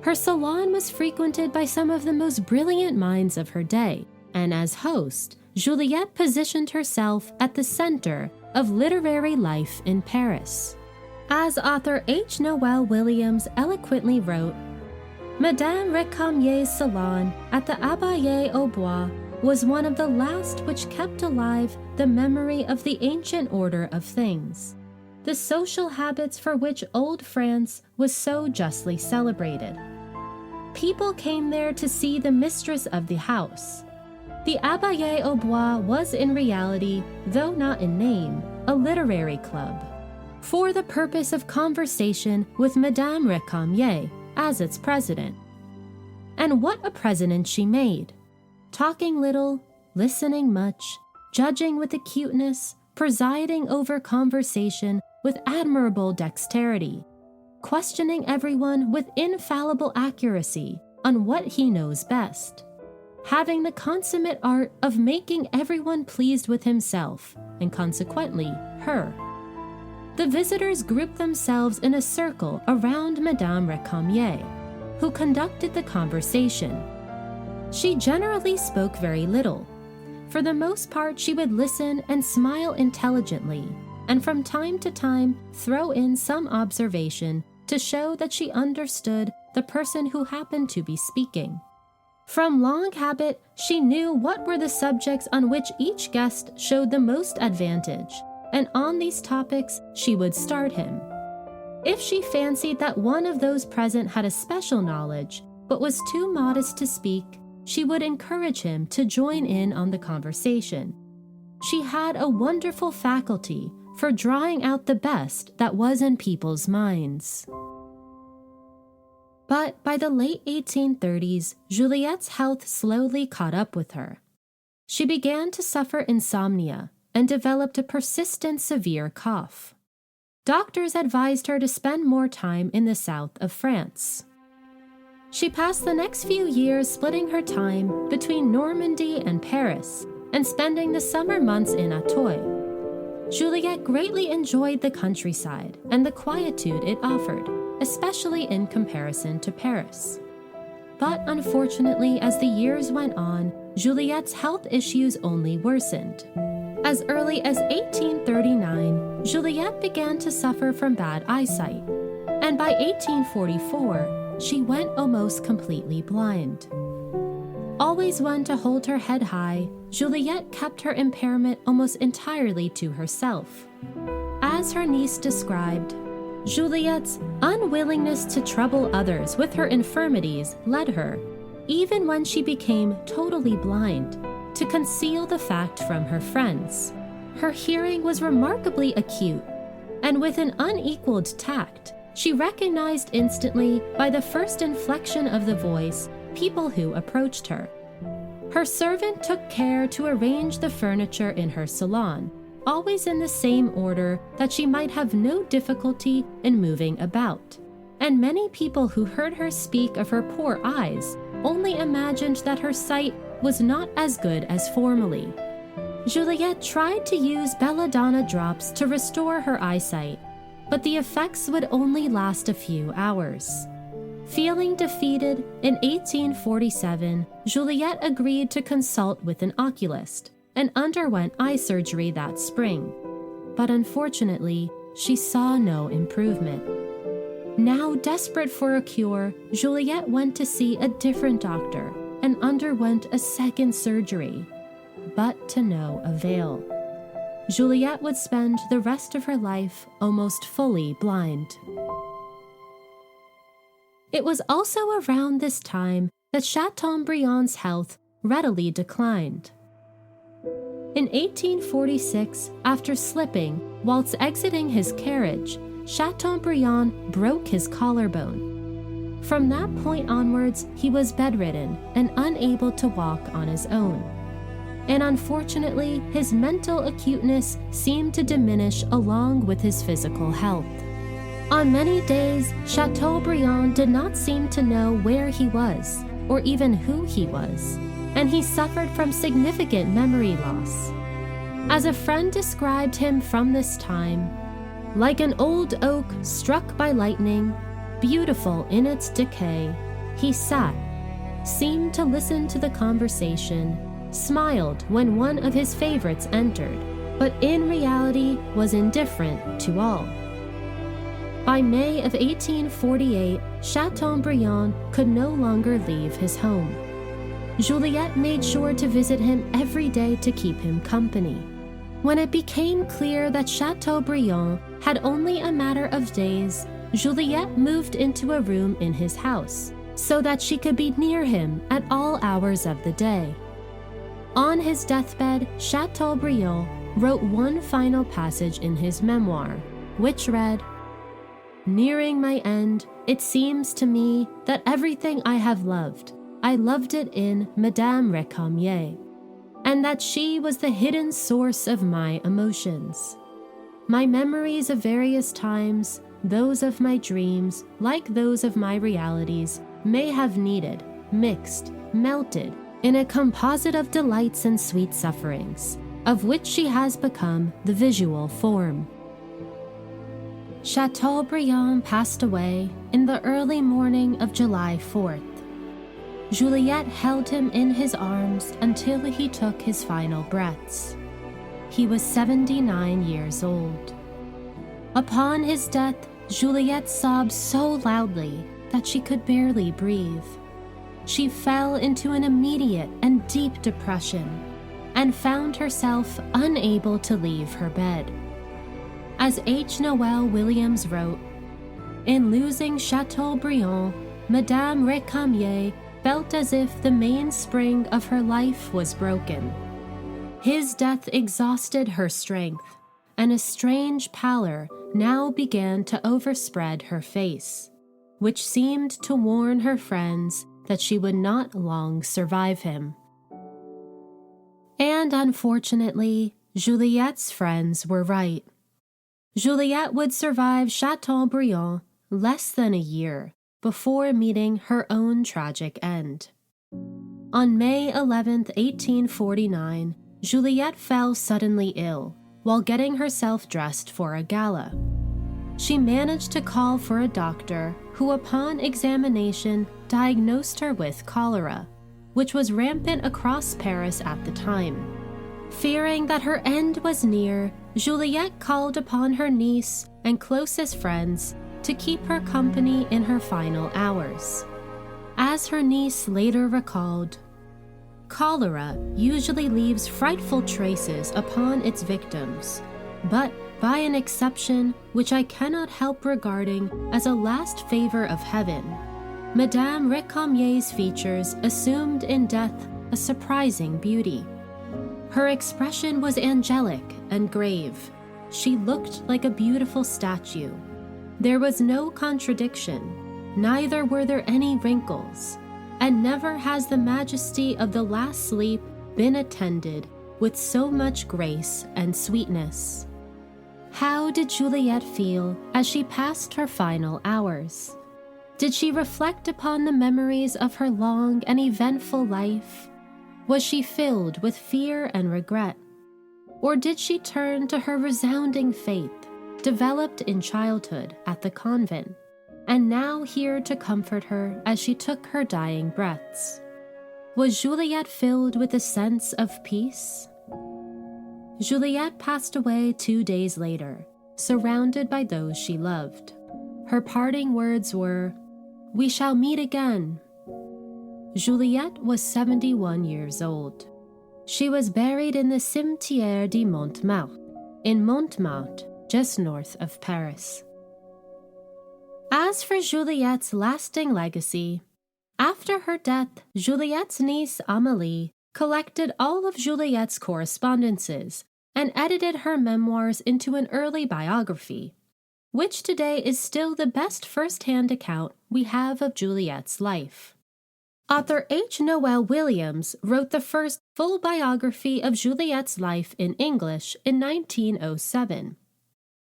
Her salon was frequented by some of the most brilliant minds of her day, and as host, Juliette positioned herself at the center of literary life in Paris. As author H. Noel Williams eloquently wrote, Madame Récamier's salon at the Abbaye aux Bois was one of the last which kept alive the memory of the ancient order of things, the social habits for which old France was so justly celebrated. People came there to see the mistress of the house. The Abbaye aux Bois was in reality, though not in name, a literary club, for the purpose of conversation with Madame Récamier as its president. And what a president she made! Talking little, listening much, judging with acuteness, presiding over conversation with admirable dexterity, questioning everyone with infallible accuracy on what he knows best, having the consummate art of making everyone pleased with himself, and consequently, her. The visitors grouped themselves in a circle around Madame Récamier, who conducted the conversation. She generally spoke very little. For the most part, she would listen and smile intelligently, and from time to time throw in some observation to show that she understood the person who happened to be speaking. From long habit, she knew what were the subjects on which each guest showed the most advantage, and on these topics she would start him. If she fancied that one of those present had a special knowledge, but was too modest to speak, she would encourage him to join in on the conversation. She had a wonderful faculty for drawing out the best that was in people's minds. But by the late 1830s, Juliette's health slowly caught up with her. She began to suffer insomnia and developed a persistent severe cough. Doctors advised her to spend more time in the south of France. She passed the next few years splitting her time between Normandy and Paris and spending the summer months in Auteuil. Juliette greatly enjoyed the countryside and the quietude it offered, especially in comparison to Paris. But unfortunately, as the years went on, Juliette's health issues only worsened. As early as 1839, Juliette began to suffer from bad eyesight, and by 1844, she went almost completely blind. Always one to hold her head high, Juliette kept her impairment almost entirely to herself. As her niece described, Juliette's unwillingness to trouble others with her infirmities led her, even when she became totally blind, to conceal the fact from her friends. Her hearing was remarkably acute, and with an unequaled tact, she recognized instantly by the first inflection of the voice people who approached her. Her servant took care to arrange the furniture in her salon, always in the same order that she might have no difficulty in moving about, and many people who heard her speak of her poor eyes only imagined that her sight was not as good as formerly. Juliette tried to use belladonna drops to restore her eyesight, but the effects would only last a few hours. Feeling defeated, in 1847, Juliette agreed to consult with an oculist and underwent eye surgery that spring. But unfortunately, she saw no improvement. Now desperate for a cure, Juliette went to see a different doctor and underwent a second surgery, but to no avail. Juliette would spend the rest of her life almost fully blind. It was also around this time that Chateaubriand's health readily declined. In 1846, after slipping whilst exiting his carriage, Chateaubriand broke his collarbone. From that point onwards, he was bedridden and unable to walk on his own. And unfortunately, his mental acuteness seemed to diminish along with his physical health. On many days, Chateaubriand did not seem to know where he was, or even who he was, and he suffered from significant memory loss. As a friend described him from this time, like an old oak struck by lightning, beautiful in its decay, he sat, seemed to listen to the conversation, smiled when one of his favorites entered, but in reality was indifferent to all. By May of 1848, Chateaubriand could no longer leave his home. Juliette made sure to visit him every day to keep him company. When it became clear that Chateaubriand had only a matter of days, Juliette moved into a room in his house so that she could be near him at all hours of the day. On his deathbed, Chateaubriand wrote one final passage in his memoir, which read, "Nearing my end, it seems to me that everything I have loved, I loved it in Madame Récamier, and that she was the hidden source of my emotions. My memories of various times, those of my dreams, like those of my realities, may have kneaded, mixed, melted in a composite of delights and sweet sufferings, of which she has become the visual form." Chateaubriand passed away in the early morning of July 4th. Juliette held him in his arms until he took his final breaths. He was 79 years old. Upon his death, Juliette sobbed so loudly that she could barely breathe. She fell into an immediate and deep depression and found herself unable to leave her bed. As H. Noel Williams wrote, "In losing Chateaubriand, Madame Récamier felt as if the mainspring of her life was broken. His death exhausted her strength, and a strange pallor now began to overspread her face, which seemed to warn her friends that she would not long survive him." And unfortunately, Juliette's friends were right. Juliette would survive Chateaubriand less than a year before meeting her own tragic end. On May 11, 1849, Juliette fell suddenly ill while getting herself dressed for a gala. She managed to call for a doctor who, upon examination, diagnosed her with cholera, which was rampant across Paris at the time. Fearing that her end was near, Juliette called upon her niece and closest friends to keep her company in her final hours. As her niece later recalled, cholera usually leaves frightful traces upon its victims, but by an exception which I cannot help regarding as a last favor of heaven, Madame Récamier's features assumed in death a surprising beauty. Her expression was angelic and grave. She looked like a beautiful statue. There was no contradiction, neither were there any wrinkles, and never has the majesty of the last sleep been attended with so much grace and sweetness. How did Juliette feel as she passed her final hours? Did she reflect upon the memories of her long and eventful life? Was she filled with fear and regret? Or did she turn to her resounding faith, developed in childhood at the convent, and now here to comfort her as she took her dying breaths? Was Juliette filled with a sense of peace? Juliette passed away 2 days later, surrounded by those she loved. Her parting words were, "We shall meet again." Juliette was 71 years old. She was buried in the Cimetière de Montmartre, in Montmartre, just north of Paris. As for Juliette's lasting legacy, after her death, Juliette's niece Amélie collected all of Juliette's correspondences and edited her memoirs into an early biography, which today is still the best first-hand account we have of Juliette's life. Author H. Noel Williams wrote the first full biography of Juliette's life in English in 1907.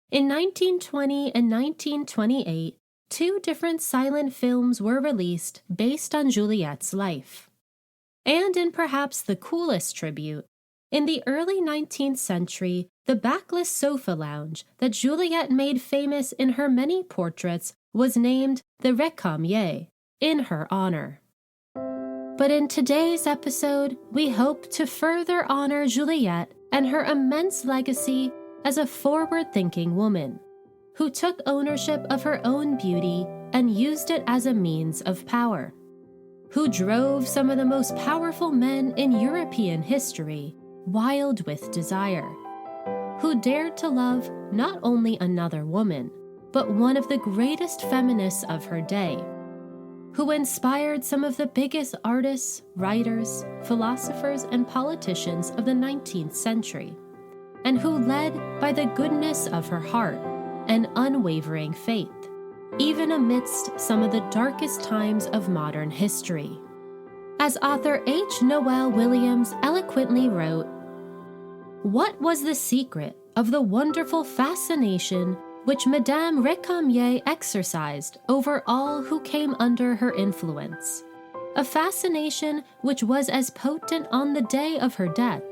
In 1920 and 1928, 2 different silent films were released based on Juliette's life. And in perhaps the coolest tribute, in the early 19th century, the backless sofa lounge that Juliette made famous in her many portraits was named the Récamier, in her honor. But in today's episode, we hope to further honor Juliette and her immense legacy as a forward-thinking woman who took ownership of her own beauty and used it as a means of power, who drove some of the most powerful men in European history wild with desire, who dared to love not only another woman, but one of the greatest feminists of her day, who inspired some of the biggest artists, writers, philosophers, and politicians of the 19th century, and who led by the goodness of her heart and unwavering faith, even amidst some of the darkest times of modern history. As author H. Noel Williams eloquently wrote, "What was the secret of the wonderful fascination which Madame Récamier exercised over all who came under her influence? A fascination which was as potent on the day of her death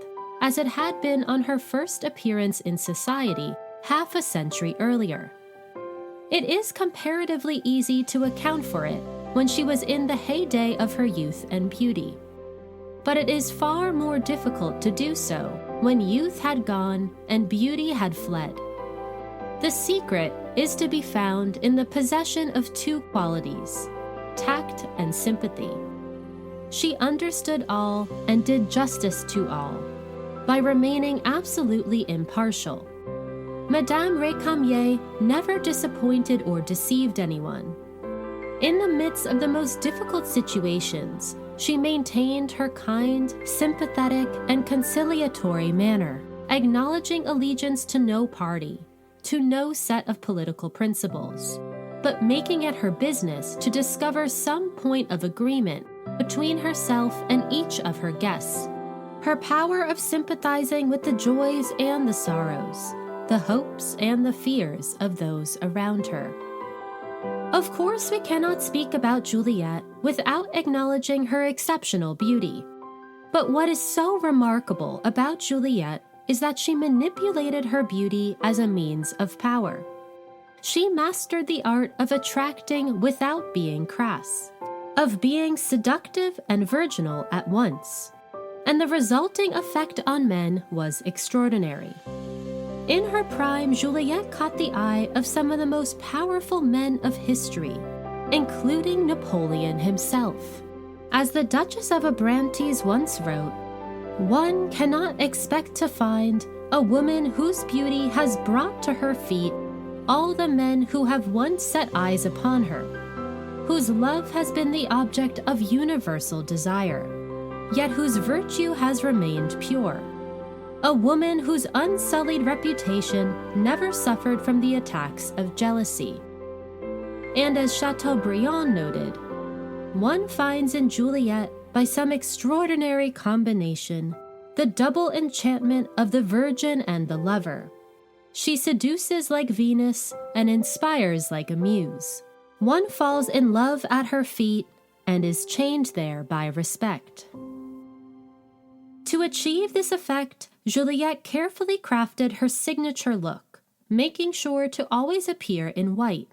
as it had been on her first appearance in society half a century earlier. It is comparatively easy to account for it when she was in the heyday of her youth and beauty. But it is far more difficult to do so when youth had gone and beauty had fled. The secret is to be found in the possession of 2 qualities, tact and sympathy. She understood all and did justice to all, by remaining absolutely impartial. Madame Récamier never disappointed or deceived anyone. In the midst of the most difficult situations, she maintained her kind, sympathetic, and conciliatory manner, acknowledging allegiance to no party, to no set of political principles, but making it her business to discover some point of agreement between herself and each of her guests. Her power of sympathizing with the joys and the sorrows, the hopes and the fears of those around her. Of course, we cannot speak about Juliette without acknowledging her exceptional beauty. But what is so remarkable about Juliette is that she manipulated her beauty as a means of power. She mastered the art of attracting without being crass, of being seductive and virginal at once, and the resulting effect on men was extraordinary. In her prime, Juliette caught the eye of some of the most powerful men of history, including Napoleon himself. As the Duchess of Abrantes once wrote, "One cannot expect to find a woman whose beauty has brought to her feet all the men who have once set eyes upon her, whose love has been the object of universal desire, yet whose virtue has remained pure. A woman whose unsullied reputation never suffered from the attacks of jealousy." And as Chateaubriand noted, "One finds in Juliette, by some extraordinary combination, the double enchantment of the virgin and the lover. She seduces like Venus and inspires like a muse. One falls in love at her feet and is chained there by respect." To achieve this effect, Juliette carefully crafted her signature look, making sure to always appear in white,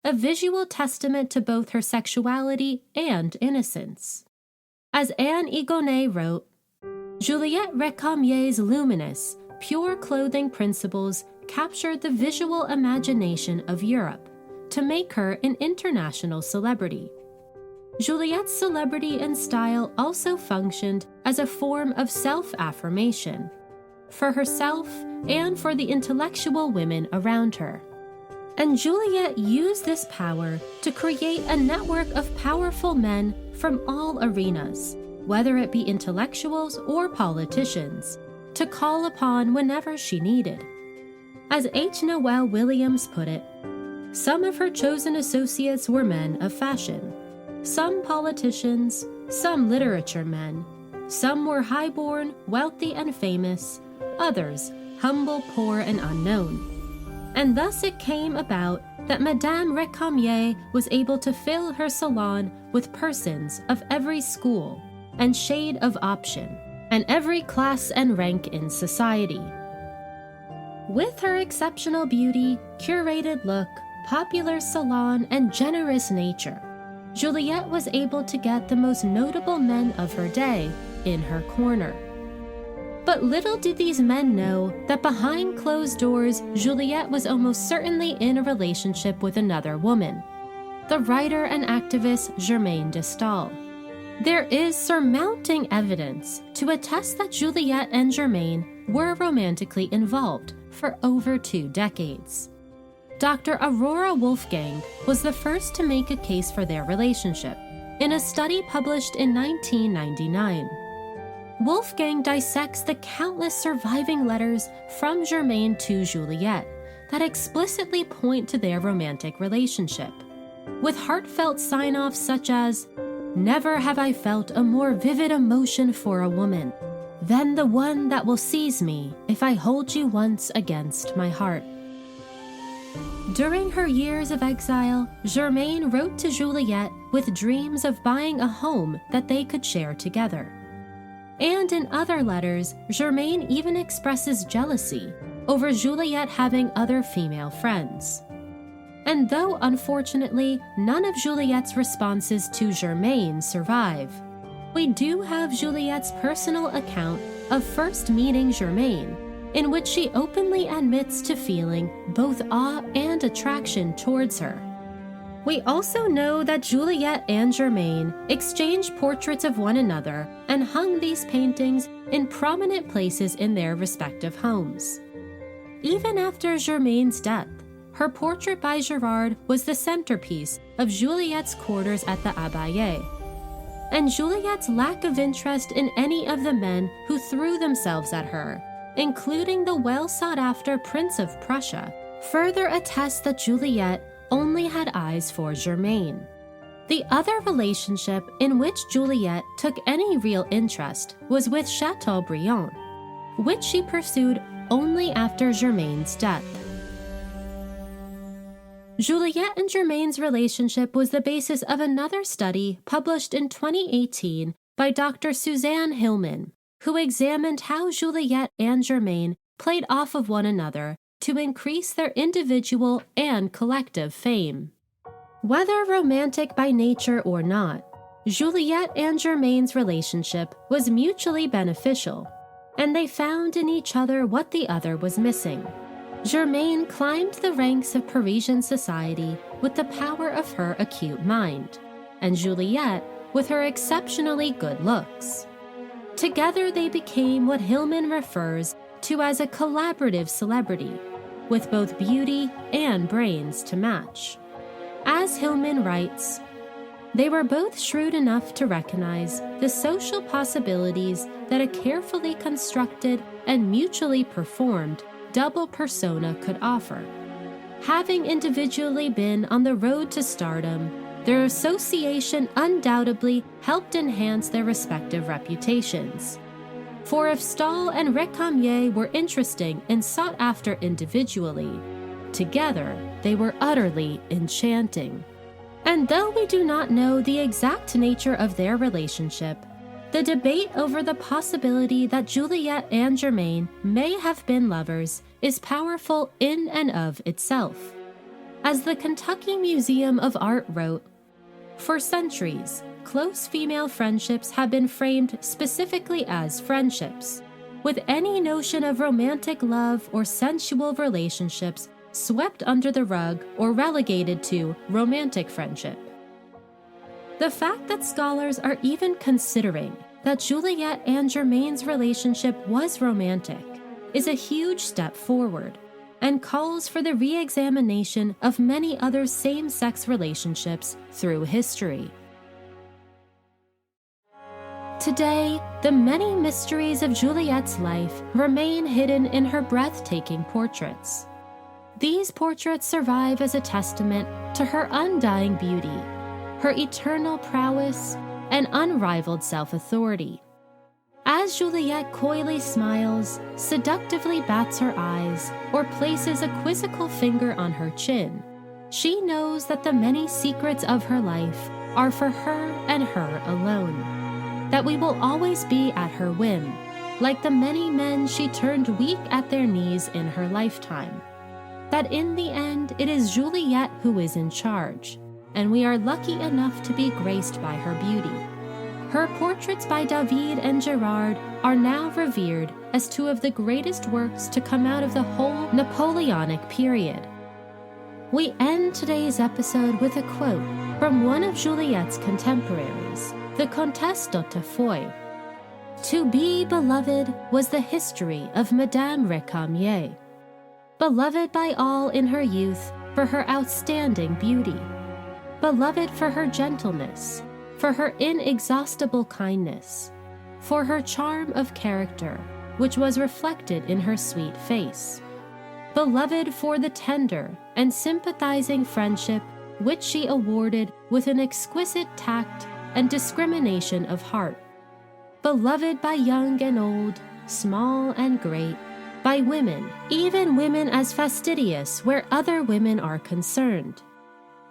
a visual testament to both her sexuality and innocence. As Anne Higonnet wrote, "Juliette Récamier's luminous, pure clothing principles captured the visual imagination of Europe to make her an international celebrity. Juliette's celebrity and style also functioned as a form of self-affirmation, for herself and for the intellectual women around her. And Juliette used this power to create a network of powerful men from all arenas, whether it be intellectuals or politicians, to call upon whenever she needed. As H. Noel Williams put it, some of her chosen associates were men of fashion, some politicians, some literature men, some were highborn, wealthy, and famous, others humble, poor, and unknown. And thus it came about that Madame Récamier was able to fill her salon with persons of every school and shade of option, and every class and rank in society. With her exceptional beauty, curated look, popular salon, and generous nature, Juliette was able to get the most notable men of her day in her corner. But little did these men know that behind closed doors, Juliette was almost certainly in a relationship with another woman, the writer and activist Germaine de Staël. There is surmounting evidence to attest that Juliette and Germaine were romantically involved for over 2 decades. Dr. Aurora Wolfgang was the first to make a case for their relationship in a study published in 1999. Wolfgang dissects the countless surviving letters from Germaine to Juliette that explicitly point to their romantic relationship, with heartfelt sign-offs such as, "Never have I felt a more vivid emotion for a woman than the one that will seize me if I hold you once against my heart." During her years of exile, Germaine wrote to Juliette with dreams of buying a home that they could share together. And in other letters, Germaine even expresses jealousy over Juliette having other female friends. And though unfortunately none of Juliette's responses to Germaine survive, we do have Juliette's personal account of first meeting Germaine, in which she openly admits to feeling both awe and attraction towards her. We also know that Juliette and Germaine exchanged portraits of one another and hung these paintings in prominent places in their respective homes. Even after Germaine's death, her portrait by Gerard was the centerpiece of Juliette's quarters at the Abbaye. And Juliette's lack of interest in any of the men who threw themselves at her, including the well-sought-after Prince of Prussia, further attests that Juliette only had eyes for Germaine. The other relationship in which Juliette took any real interest was with Chateaubriand, which she pursued only after Germaine's death. Juliette and Germaine's relationship was the basis of another study published in 2018 by Dr. Suzanne Hillman, who examined how Juliette and Germaine played off of one another to increase their individual and collective fame. Whether romantic by nature or not, Juliette and Germaine's relationship was mutually beneficial, and they found in each other what the other was missing: Germaine climbed the ranks of Parisian society with the power of her acute mind, and Juliette with her exceptionally good looks. Together they became what Hillman refers to as a collaborative celebrity, with both beauty and brains to match. As Hillman writes, they were both shrewd enough to recognize the social possibilities that a carefully constructed and mutually performed double persona could offer. Having individually been on the road to stardom, their association undoubtedly helped enhance their respective reputations. For if Stahl and Récamier were interesting and sought after individually, together they were utterly enchanting. And though we do not know the exact nature of their relationship, the debate over the possibility that Juliette and Germaine may have been lovers is powerful in and of itself. As the Kentucky Museum of Art wrote, "For centuries, close female friendships have been framed specifically as friendships, with any notion of romantic love or sensual relationships swept under the rug or relegated to romantic friendship." The fact that scholars are even considering that Juliette and Germaine's relationship was romantic is a huge step forward and calls for the re-examination of many other same-sex relationships through history. Today, the many mysteries of Juliette's life remain hidden in her breathtaking portraits. These portraits survive as a testament to her undying beauty, her eternal prowess, and unrivaled self-authority. As Juliette coyly smiles, seductively bats her eyes, or places a quizzical finger on her chin, she knows that the many secrets of her life are for her and her alone, that we will always be at her whim, like the many men she turned weak at their knees in her lifetime, that in the end it is Juliette who is in charge, and we are lucky enough to be graced by her beauty. Her portraits by David and Gerard are now revered as two of the greatest works to come out of the whole Napoleonic period. We end today's episode with a quote from one of Juliette's contemporaries, the Comtesse d'Hautefeuille. "To be beloved was the history of Madame Récamier. Beloved by all in her youth for her outstanding beauty, beloved for her gentleness, for her inexhaustible kindness, for her charm of character, which was reflected in her sweet face, beloved for the tender and sympathizing friendship which she awarded with an exquisite tact and discrimination of heart, beloved by young and old, small and great, by women, even women as fastidious where other women are concerned,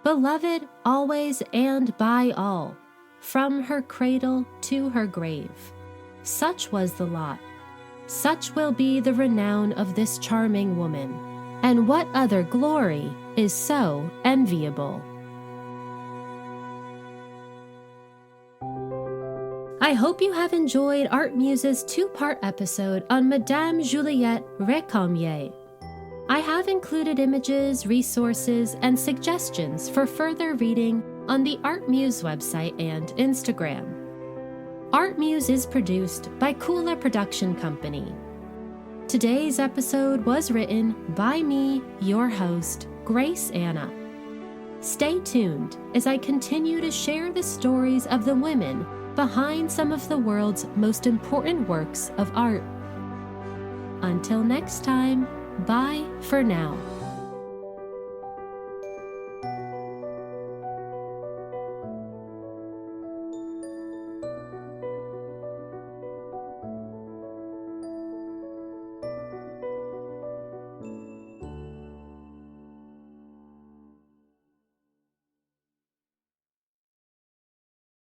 beloved always and by all, from her cradle to her grave. Such was the lot. Such will be the renown of this charming woman. And what other glory is so enviable?" I hope you have enjoyed ArtMuse's two-part episode on Madame Juliette Récamier. I have included images, resources, and suggestions for further reading on the ArtMuse website and Instagram. ArtMuse is produced by Kula Production Company. Today's episode was written by me, your host, Grace Anna. Stay tuned as I continue to share the stories of the women behind some of the world's most important works of art. Until next time, bye for now.